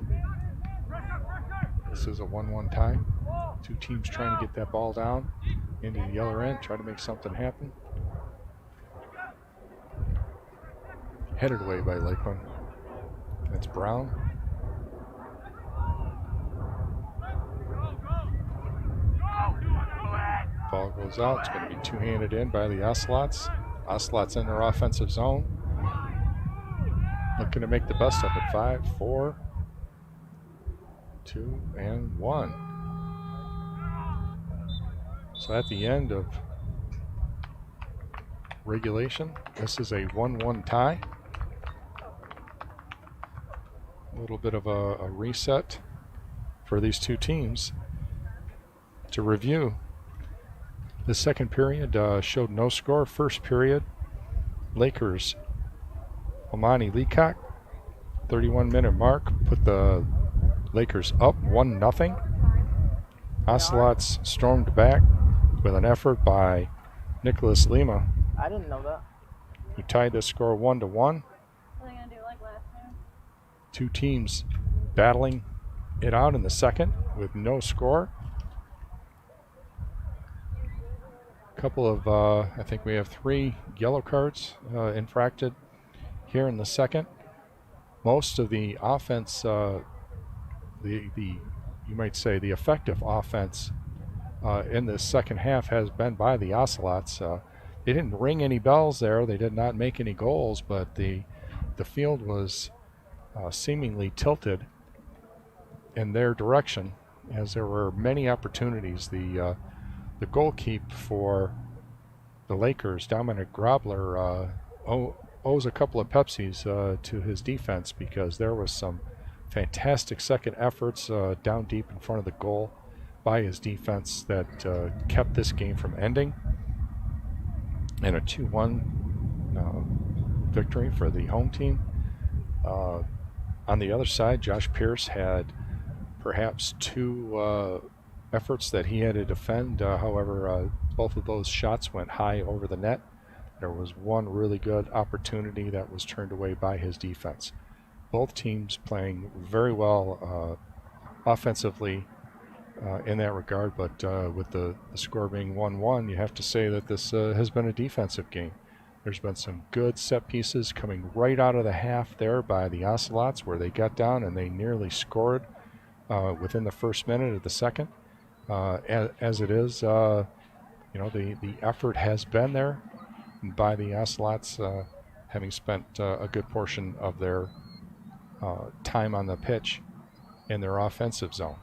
This is a 1-1 tie. Two teams trying to get that ball down into the other end, try to make something happen. Headed away by Lakeland. That's Brown. Ball goes out. It's going to be two-handed in by the Ocelots. Ocelots in their offensive zone. Looking to make the best of it. 5, 4, 2, and 1. So at the end of regulation, this is a 1-1 tie. A little bit of a reset for these two teams. To review, the second period showed no score. First period, Lakers, Omani Leacock, 31-minute mark, put the Lakers up 1-0. Ocelots stormed back with an effort by Nicholas Lima, I didn't know that. who tied the score 1-1. What are they gonna do like last time? Two teams battling it out in the second with no score. Couple of, I think we have 3 yellow cards infracted here in the second. Most of the offense, you might say the effective offense in this second half has been by the Ocelots. They didn't ring any bells there. They did not make any goals, but the field was seemingly tilted in their direction as there were many opportunities. The goalkeeper for the Lakers, Dominic Grobler, owes a couple of Pepsis to his defense, because there was some fantastic second efforts down deep in front of the goal by his defense that kept this game from ending. And a 2-1 victory for the home team. On the other side, Josh Pierce had perhaps 2 efforts that he had to defend. However, both of those shots went high over the net. There was one really good opportunity that was turned away by his defense. Both teams playing very well offensively in that regard, but with the score being 1-1, you have to say that this has been a defensive game. There's been some good set pieces coming right out of the half there by the Ocelots, where they got down and they nearly scored within the first minute of the second. As it is, the effort has been there by the Ocelots, having spent a good portion of their time on the pitch in their offensive zone.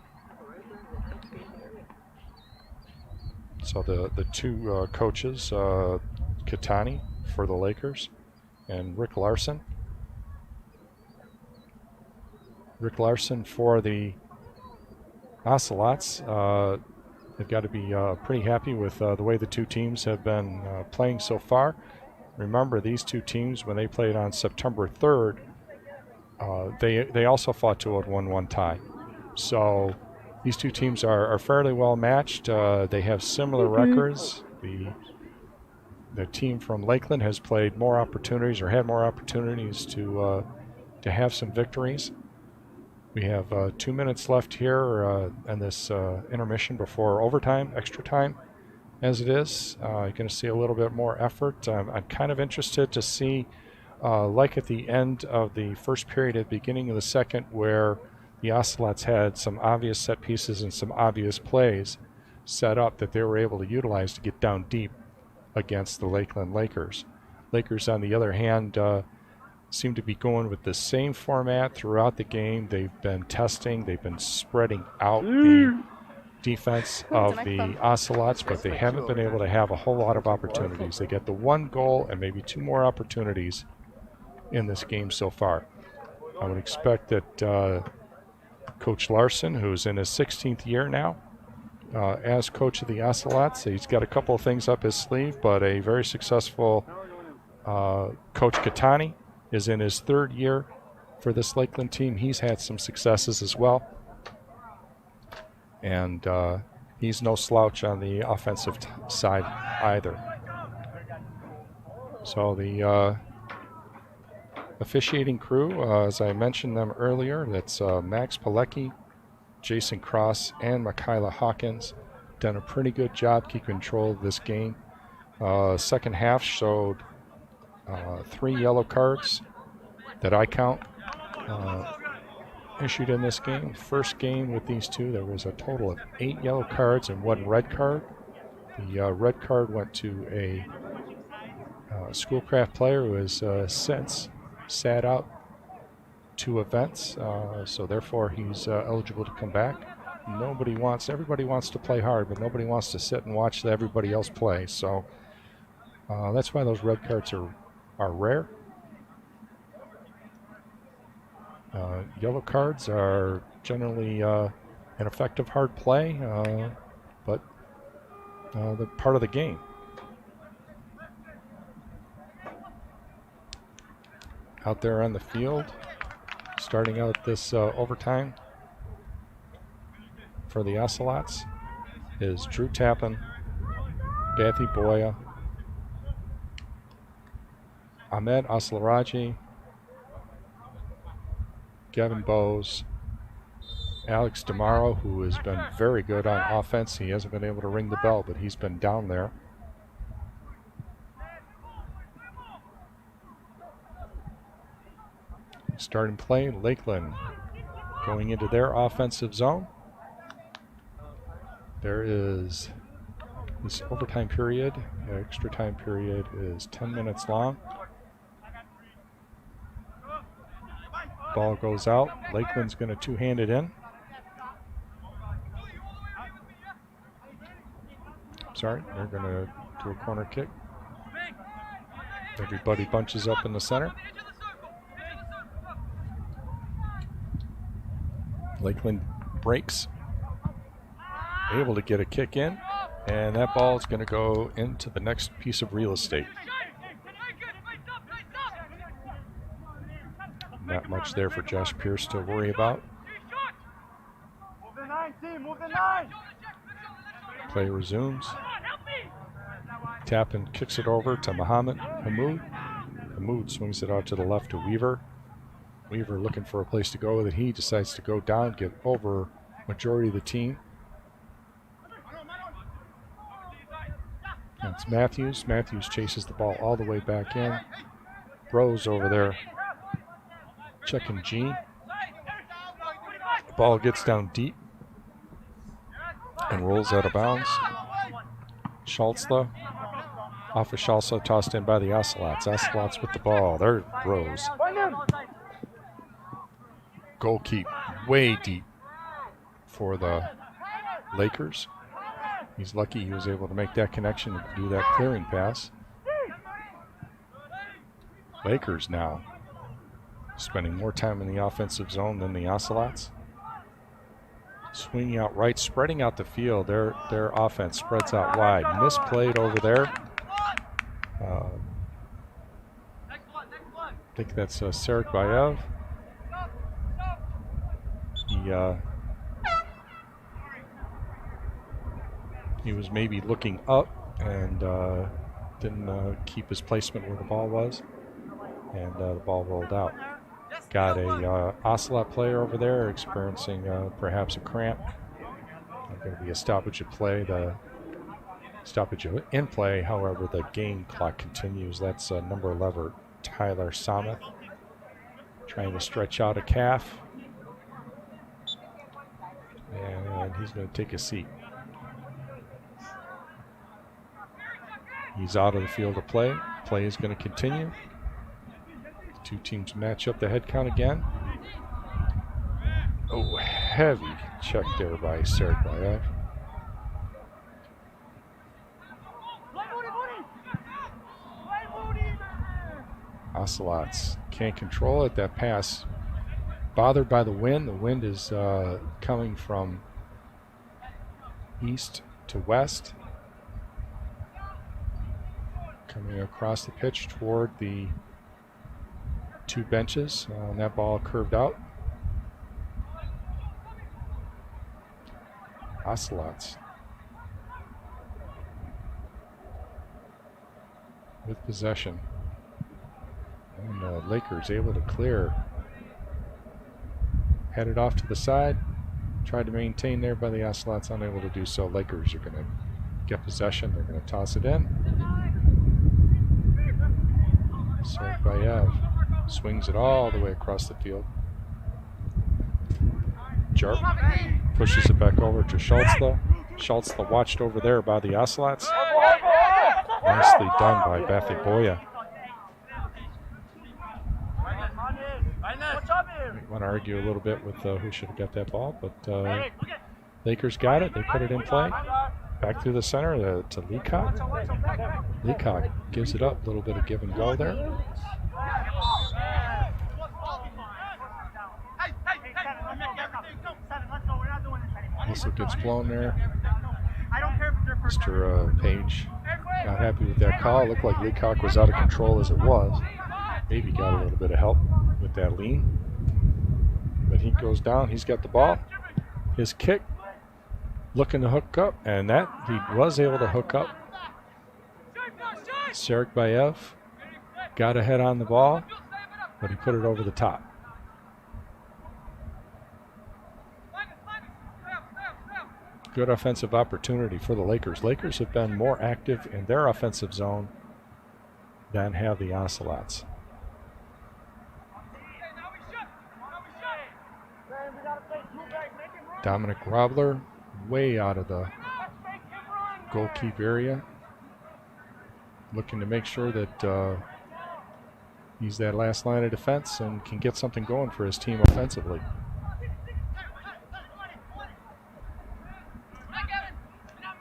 So the two coaches, Katani for the Lakers and Rick Larson. Rick Larson for the Ocelots. They've got to be pretty happy with the way the two teams have been playing so far. Remember, these two teams, when they played on September 3rd, they also fought to a 1-1 tie. So these two teams are fairly well matched. They have similar records. The team from Lakeland has played more opportunities, or had more opportunities to have some victories. We have 2 minutes left here in this intermission before overtime, extra time, as it is. You're going to see a little bit more effort. I'm kind of interested to see like at the end of the first period, at the beginning of the second, where the Ocelots had some obvious set pieces and some obvious plays set up that they were able to utilize to get down deep against the Lakeland Lakers. Lakers, on the other hand, seem to be going with the same format throughout the game. They've been testing, they've been spreading out the defense of the Ocelots, but they haven't been able to have a whole lot of opportunities. They get the one goal and maybe two more opportunities in this game so far. I would expect that Coach Larson, who's in his 16th year now as coach of the Ocelots, he's got a couple of things up his sleeve, but a very successful Coach Catani is in his third year for this Lakeland team. He's had some successes as well. And he's no slouch on the offensive side either. So the officiating crew, as I mentioned them earlier, that's Max Pilecki, Jason Cross, and Michaela Hawkins. Done a pretty good job keeping control of this game. Second half showed 3 yellow cards that I count issued in this game. First game with these two, there was a total of 8 yellow cards and 1 red card. The red card went to a Schoolcraft player who has since sat out 2 events, so therefore he's eligible to come back. Everybody wants to play hard, but nobody wants to sit and watch everybody else play. So that's why those red cards are rare. Yellow cards are generally an effective hard play, but they're part of the game. Out there on the field, starting out this overtime for the Ocelots is Drew Tappan, Kathy Boya, Ahmed Aslaraji, Gavin Bowes, Alex DeMaro, who has been very good on offense. He hasn't been able to ring the bell, but he's been down there. Starting play, Lakeland going into their offensive zone. There is this overtime period. The extra time period is 10 minutes long. Ball goes out. Lakeland's going to two-hand it in. Sorry, they're going to do a corner kick. Everybody bunches up in the center. Lakeland breaks, able to get a kick in, and that ball is going to go into the next piece of real estate. Not much there for Josh Pierce to worry about. Move the 9, team, move the 9. Play resumes. Tappan kicks it over to Muhammad Hamoud. Hamoud swings it out to the left to Weaver. Weaver looking for a place to go with it. He decides to go down, get over majority of the team. That's Matthews. Matthews chases the ball all the way back in. Rose over there checking G. The ball gets down deep and rolls out of bounds. Schalzla off of Schalzla, tossed in by the Ocelots. Ocelots with the ball. There, Rose. Goal keep way deep for the Lakers. He's lucky he was able to make that connection and do that clearing pass. Lakers now spending more time in the offensive zone than the Ocelots. Swinging out right, spreading out the field. Their offense spreads out wide. Misplayed over there. I think that's Sarek Bayev. He was maybe looking up and didn't keep his placement where the ball was, and the ball rolled out. Got a Ocelot player over there experiencing perhaps a cramp. Going to be a stoppage of play. The stoppage in play, however, the game clock continues. That's number 11 Tyler Somuth trying to stretch out a calf. And he's going to take a seat. He's out of the field of play. Play is going to continue. Two teams match up the head count again. Oh, heavy check there by Sergeyev. Ocelots can't control it. That pass bothered by the wind. The wind is coming from east to west, coming across the pitch toward the two benches. And that ball curved out. Ocelots with possession. And the Lakers able to clear. Headed off to the side. Tried to maintain there by the Ocelots, unable to do so. Lakers are going to get possession. They're going to toss it in. Sergeyev swings it all the way across the field. Jarp pushes it back over to Schultz. Schultz watched over there by the Ocelots. Nicely done by Bathiboya. Might want to argue a little bit with who should have got that ball, but Lakers got it. They put it in play. Back through the center to Leacock. Leacock gives it up. A little bit of give and go there. Whistle gets blown there. Mr. Page not happy with that call. It looked like Leacock was out of control as it was. Maybe got a little bit of help with that lean. But he goes down. He's got the ball. His kick, looking to hook up, and that he was able to hook up. Sergeyev got ahead on the ball, but he put it over the top. Good offensive opportunity for the Lakers. Lakers have been more active in their offensive zone than have the Ocelots. Dominic Robler way out of the goalkeep area, looking to make sure that he's that last line of defense and can get something going for his team offensively.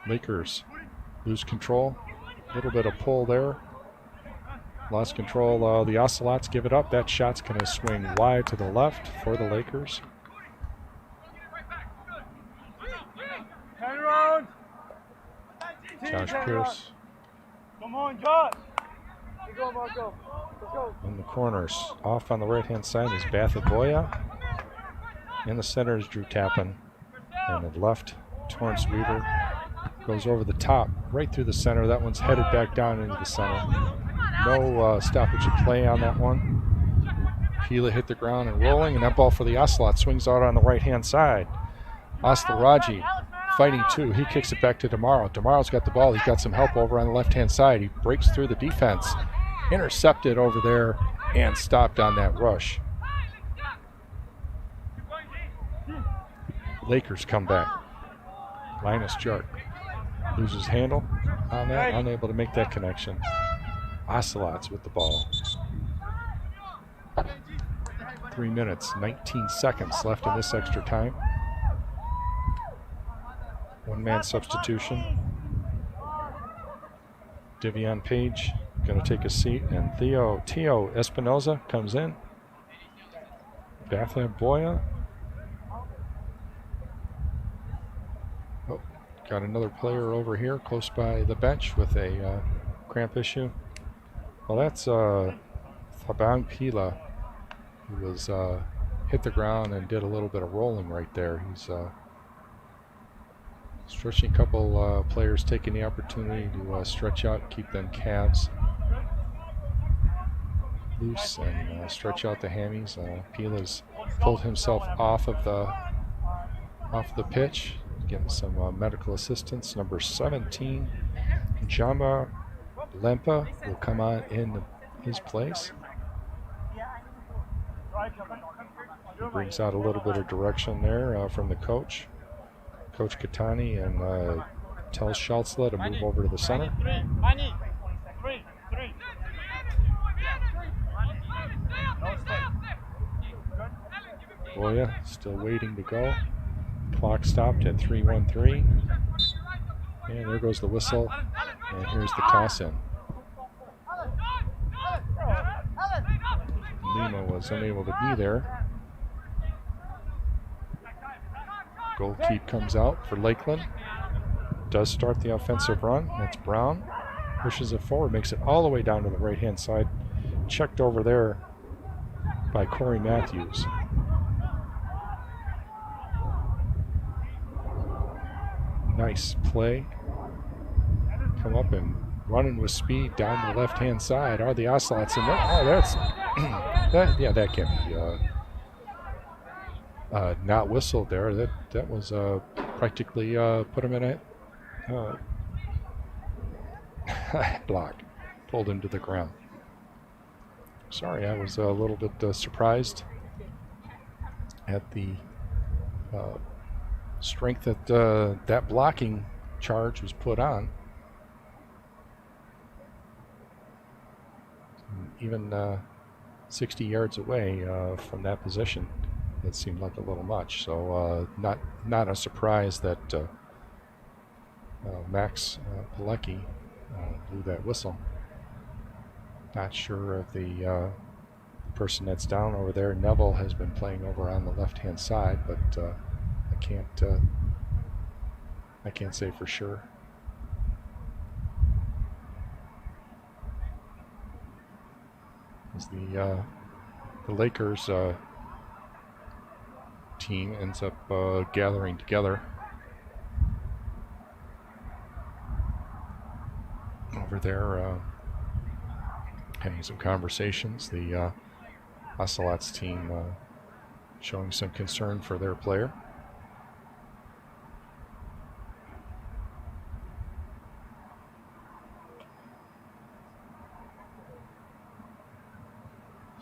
Lakers lose control. A little bit of pull there. Lost control. The Ocelots give it up. That shot's going to swing wide to the left for the Lakers. Josh Pierce. Come on, Josh. Keep going, Marco. Let's go. In the corners. Off on the right-hand side is Bathiboya. In the center is Drew Tappan. And at left, Torrance Weaver. Goes over the top, right through the center. That one's headed back down into the center. No stoppage of play on that one. Pila hit the ground and rolling, and that ball for the Ocelot swings out on the right-hand side. Oslaraji fighting two. He kicks it back to DeMauro. DeMauro's got the ball. He's got some help over on the left-hand side. He breaks through the defense. Intercepted over there and stopped on that rush. Lakers come back. Linus Jark loses handle on that, unable to make that connection. Ocelots with the ball. 3 minutes, 19 seconds left in this extra time. One-man substitution. Devion Page going to take a seat, and Tio Espinoza comes in. Bathiboya. Got another player over here close by the bench with a cramp issue. Well, that's Thabang Pila, who was hit the ground and did a little bit of rolling right there. He's stretching. A couple players taking the opportunity to stretch out, keep them calves loose, and stretch out the hammies. Pila's pulled himself off the pitch. Getting some medical assistance. Number 17, Jama Lempa, will come on in his place. He brings out a little bit of direction there from the coach, Coach Catani, and tells Schultzla to move over to the center. Boya still waiting to go. Clock stopped at 3:13. And there goes the whistle. And here's the toss in. Lima was unable to be there. Goalkeep comes out for Lakeland. Does start the offensive run. That's Brown. Pushes it forward, makes it all the way down to the right-hand side. Checked over there by Corey Matthews. Nice play. Come up and running with speed down the left-hand side. Are the Ocelots in there? Oh, that's that can't be not whistled there. That was practically put him in a block, pulled him to the ground. Sorry, I was a little bit surprised at the strength that that blocking charge was put on. Even 60 yards away from that position, it seemed like a little much. So not a surprise that Max Pilecki blew that whistle. Not sure if the person that's down over there, Neville, has been playing over on the left-hand side, but I can't say for sure. As the Lakers team ends up gathering together over there, having some conversations. The Ocelots team showing some concern for their player.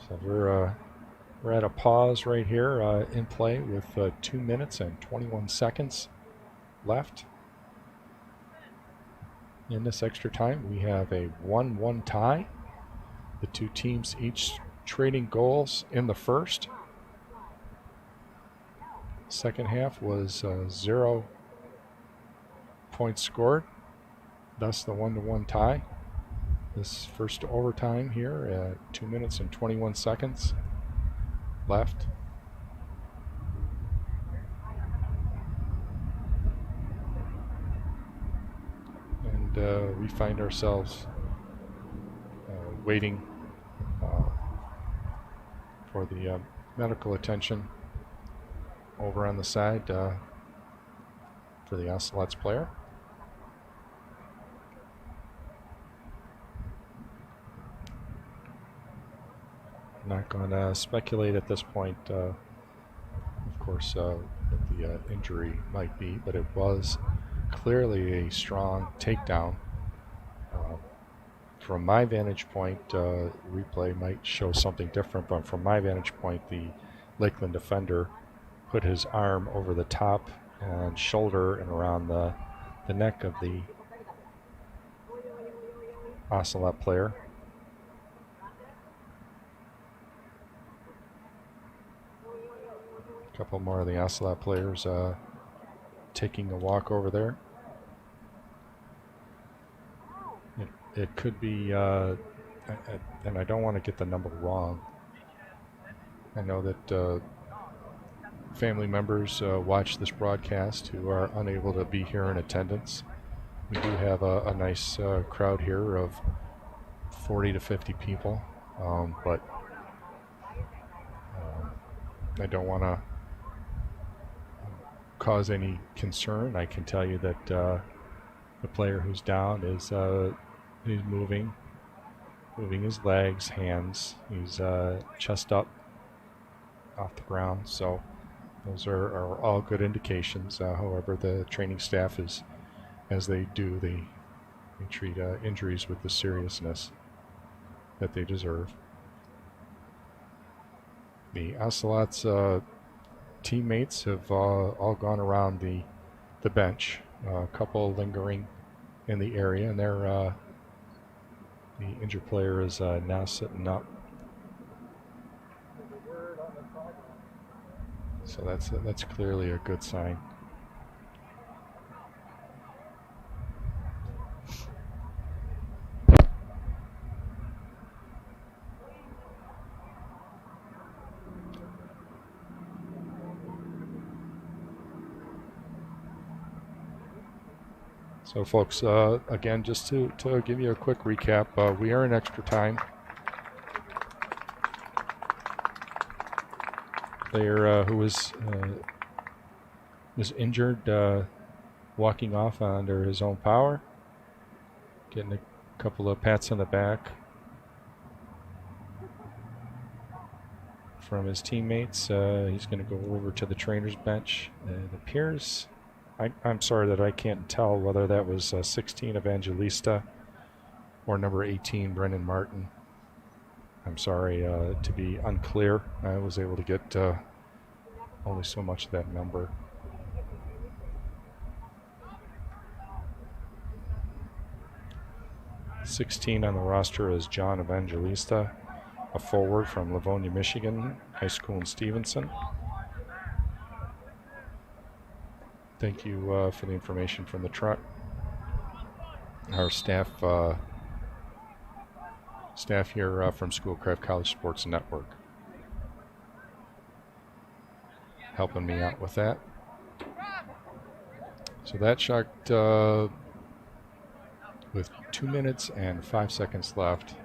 So we're at a pause right here in play with 2 minutes and 21 seconds left. In this extra time, we have a 1-1 tie. The two teams each trading goals in the first. Second half was 0 points scored, thus the 1-1 tie. This first overtime here at 2 minutes and 21 seconds left. And we find ourselves waiting for the medical attention over on the side for the Ocelots player. Not going to speculate at this point, of course, what the injury might be, but it was clearly a strong takedown. From my vantage point, replay might show something different, but from my vantage point, the Lakeland defender put his arm over the top and shoulder and around the neck of the Ocelot player. A couple more of the Ocelot players taking a walk over there. It could be, and I don't want to get the number wrong. I know that family members watch this broadcast who are unable to be here in attendance. We do have a nice crowd here of 40 to 50 people, but I don't want to cause any concern. I can tell you that the player who's down is he's moving his legs, hands. He's chest up off the ground. So those are all good indications. However, the training staff is, as they do, they treat injuries with the seriousness that they deserve. The Ocelots teammates have all gone around the bench. A couple lingering in the area, and they're the injured player is now sitting up. So that's clearly a good sign. So folks, again, just to give you a quick recap, we are in extra time. Player who was injured walking off under his own power, getting a couple of pats on the back from his teammates. He's going to go over to the trainer's bench. It appears, I'm sorry that I can't tell whether that was 16 Evangelista or number 18 Brennan Martin. I'm sorry to be unclear. I was able to get only so much of that number. '16 on the roster is John Evangelista, a forward from Livonia, Michigan, high school in Stevenson. Thank you for the information from the truck. Our staff here from Schoolcraft College Sports Network helping me out with that. So that shot with 2 minutes and 5 seconds left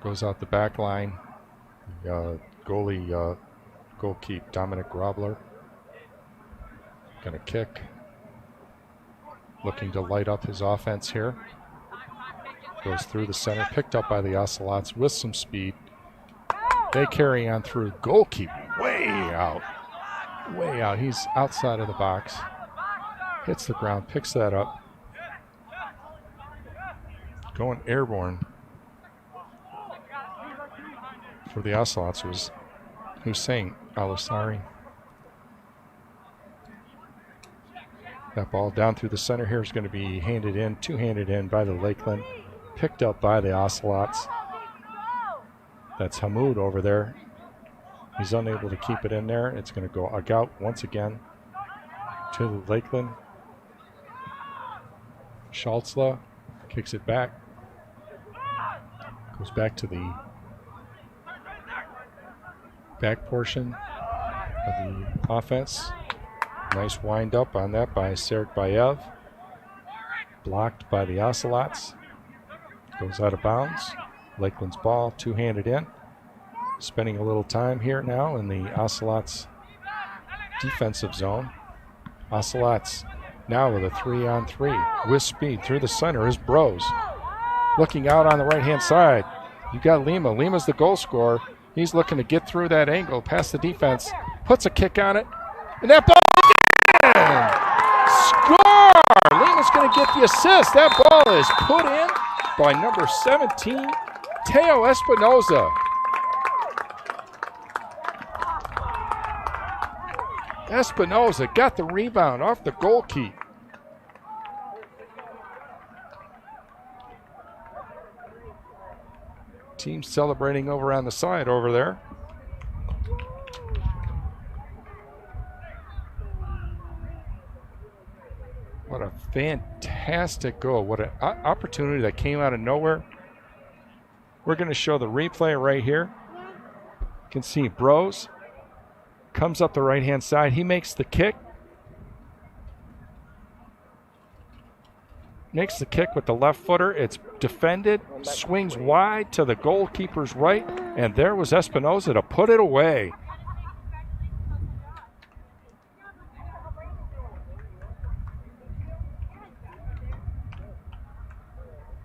goes out the back line. Goalie goalkeeper Dominic Grobler gonna kick, looking to light up his offense here. Goes through the center, picked up by the Ocelots with some speed. They carry on through. Goalkeeper way out. He's outside of the box. Hits the ground, picks that up. Going airborne for the Ocelots was Hussein Al-Asari. That ball down through the center here is going to be two-handed in by the Lakeland. Picked up by the Ocelots. That's Hamoud over there. He's unable to keep it in there. It's going to go out once again to the Lakeland. Schalzla kicks it back. Goes back to the back portion of the offense. Nice wind up on that by Serek Bayev. Blocked by the Ocelots. Goes out of bounds. Lakeland's ball, two-handed in. Spending a little time here now in the Ocelots defensive zone. Ocelots now with a 3-on-3 with speed through the center is Bros. Looking out on the right-hand side. You got Lima. Lima's the goal scorer. He's looking to get through that angle past the defense. Puts a kick on it. And that ball in! Score! Lima's going to get the assist. That ball is put in by number 17, Teo Espinoza. Espinoza got the rebound off the goalkeeper. Team celebrating over on the side over there. What a fantastic goal. What an opportunity that came out of nowhere. We're going to show the replay right here. You can see Bros comes up the right-hand side. He makes the kick. Makes the kick with the left footer. It's defended, swings wide to the goalkeeper's right, and there was Espinoza to put it away.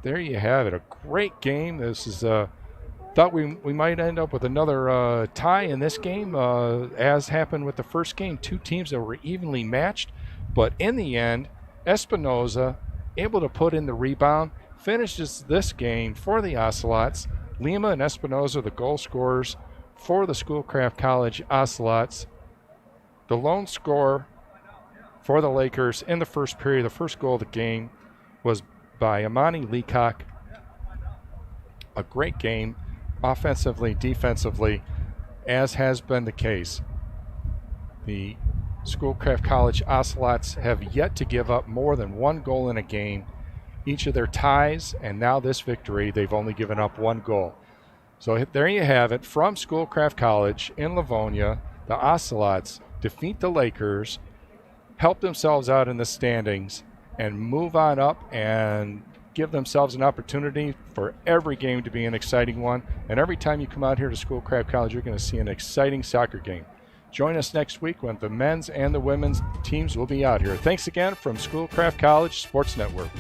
There you have it, a great game. This is thought we might end up with another tie in this game, as happened with the first game. Two teams that were evenly matched, but in the end, Espinoza able to put in the rebound, finishes this game for the Ocelots. Lima and Espinoza, the goal scorers for the Schoolcraft College Ocelots. The lone scorer for the Lakers in the first period, the first goal of the game, was by Amani Leacock. A great game, offensively, defensively, as has been the case. The Schoolcraft College Ocelots have yet to give up more than one goal in a game. Each of their ties, and now this victory, they've only given up one goal. So there you have it. From Schoolcraft College in Livonia, the Ocelots defeat the Lakers, help themselves out in the standings, and move on up and give themselves an opportunity for every game to be an exciting one. And every time you come out here to Schoolcraft College, you're going to see an exciting soccer game. Join us next week when the men's and the women's teams will be out here. Thanks again from Schoolcraft College Sports Network.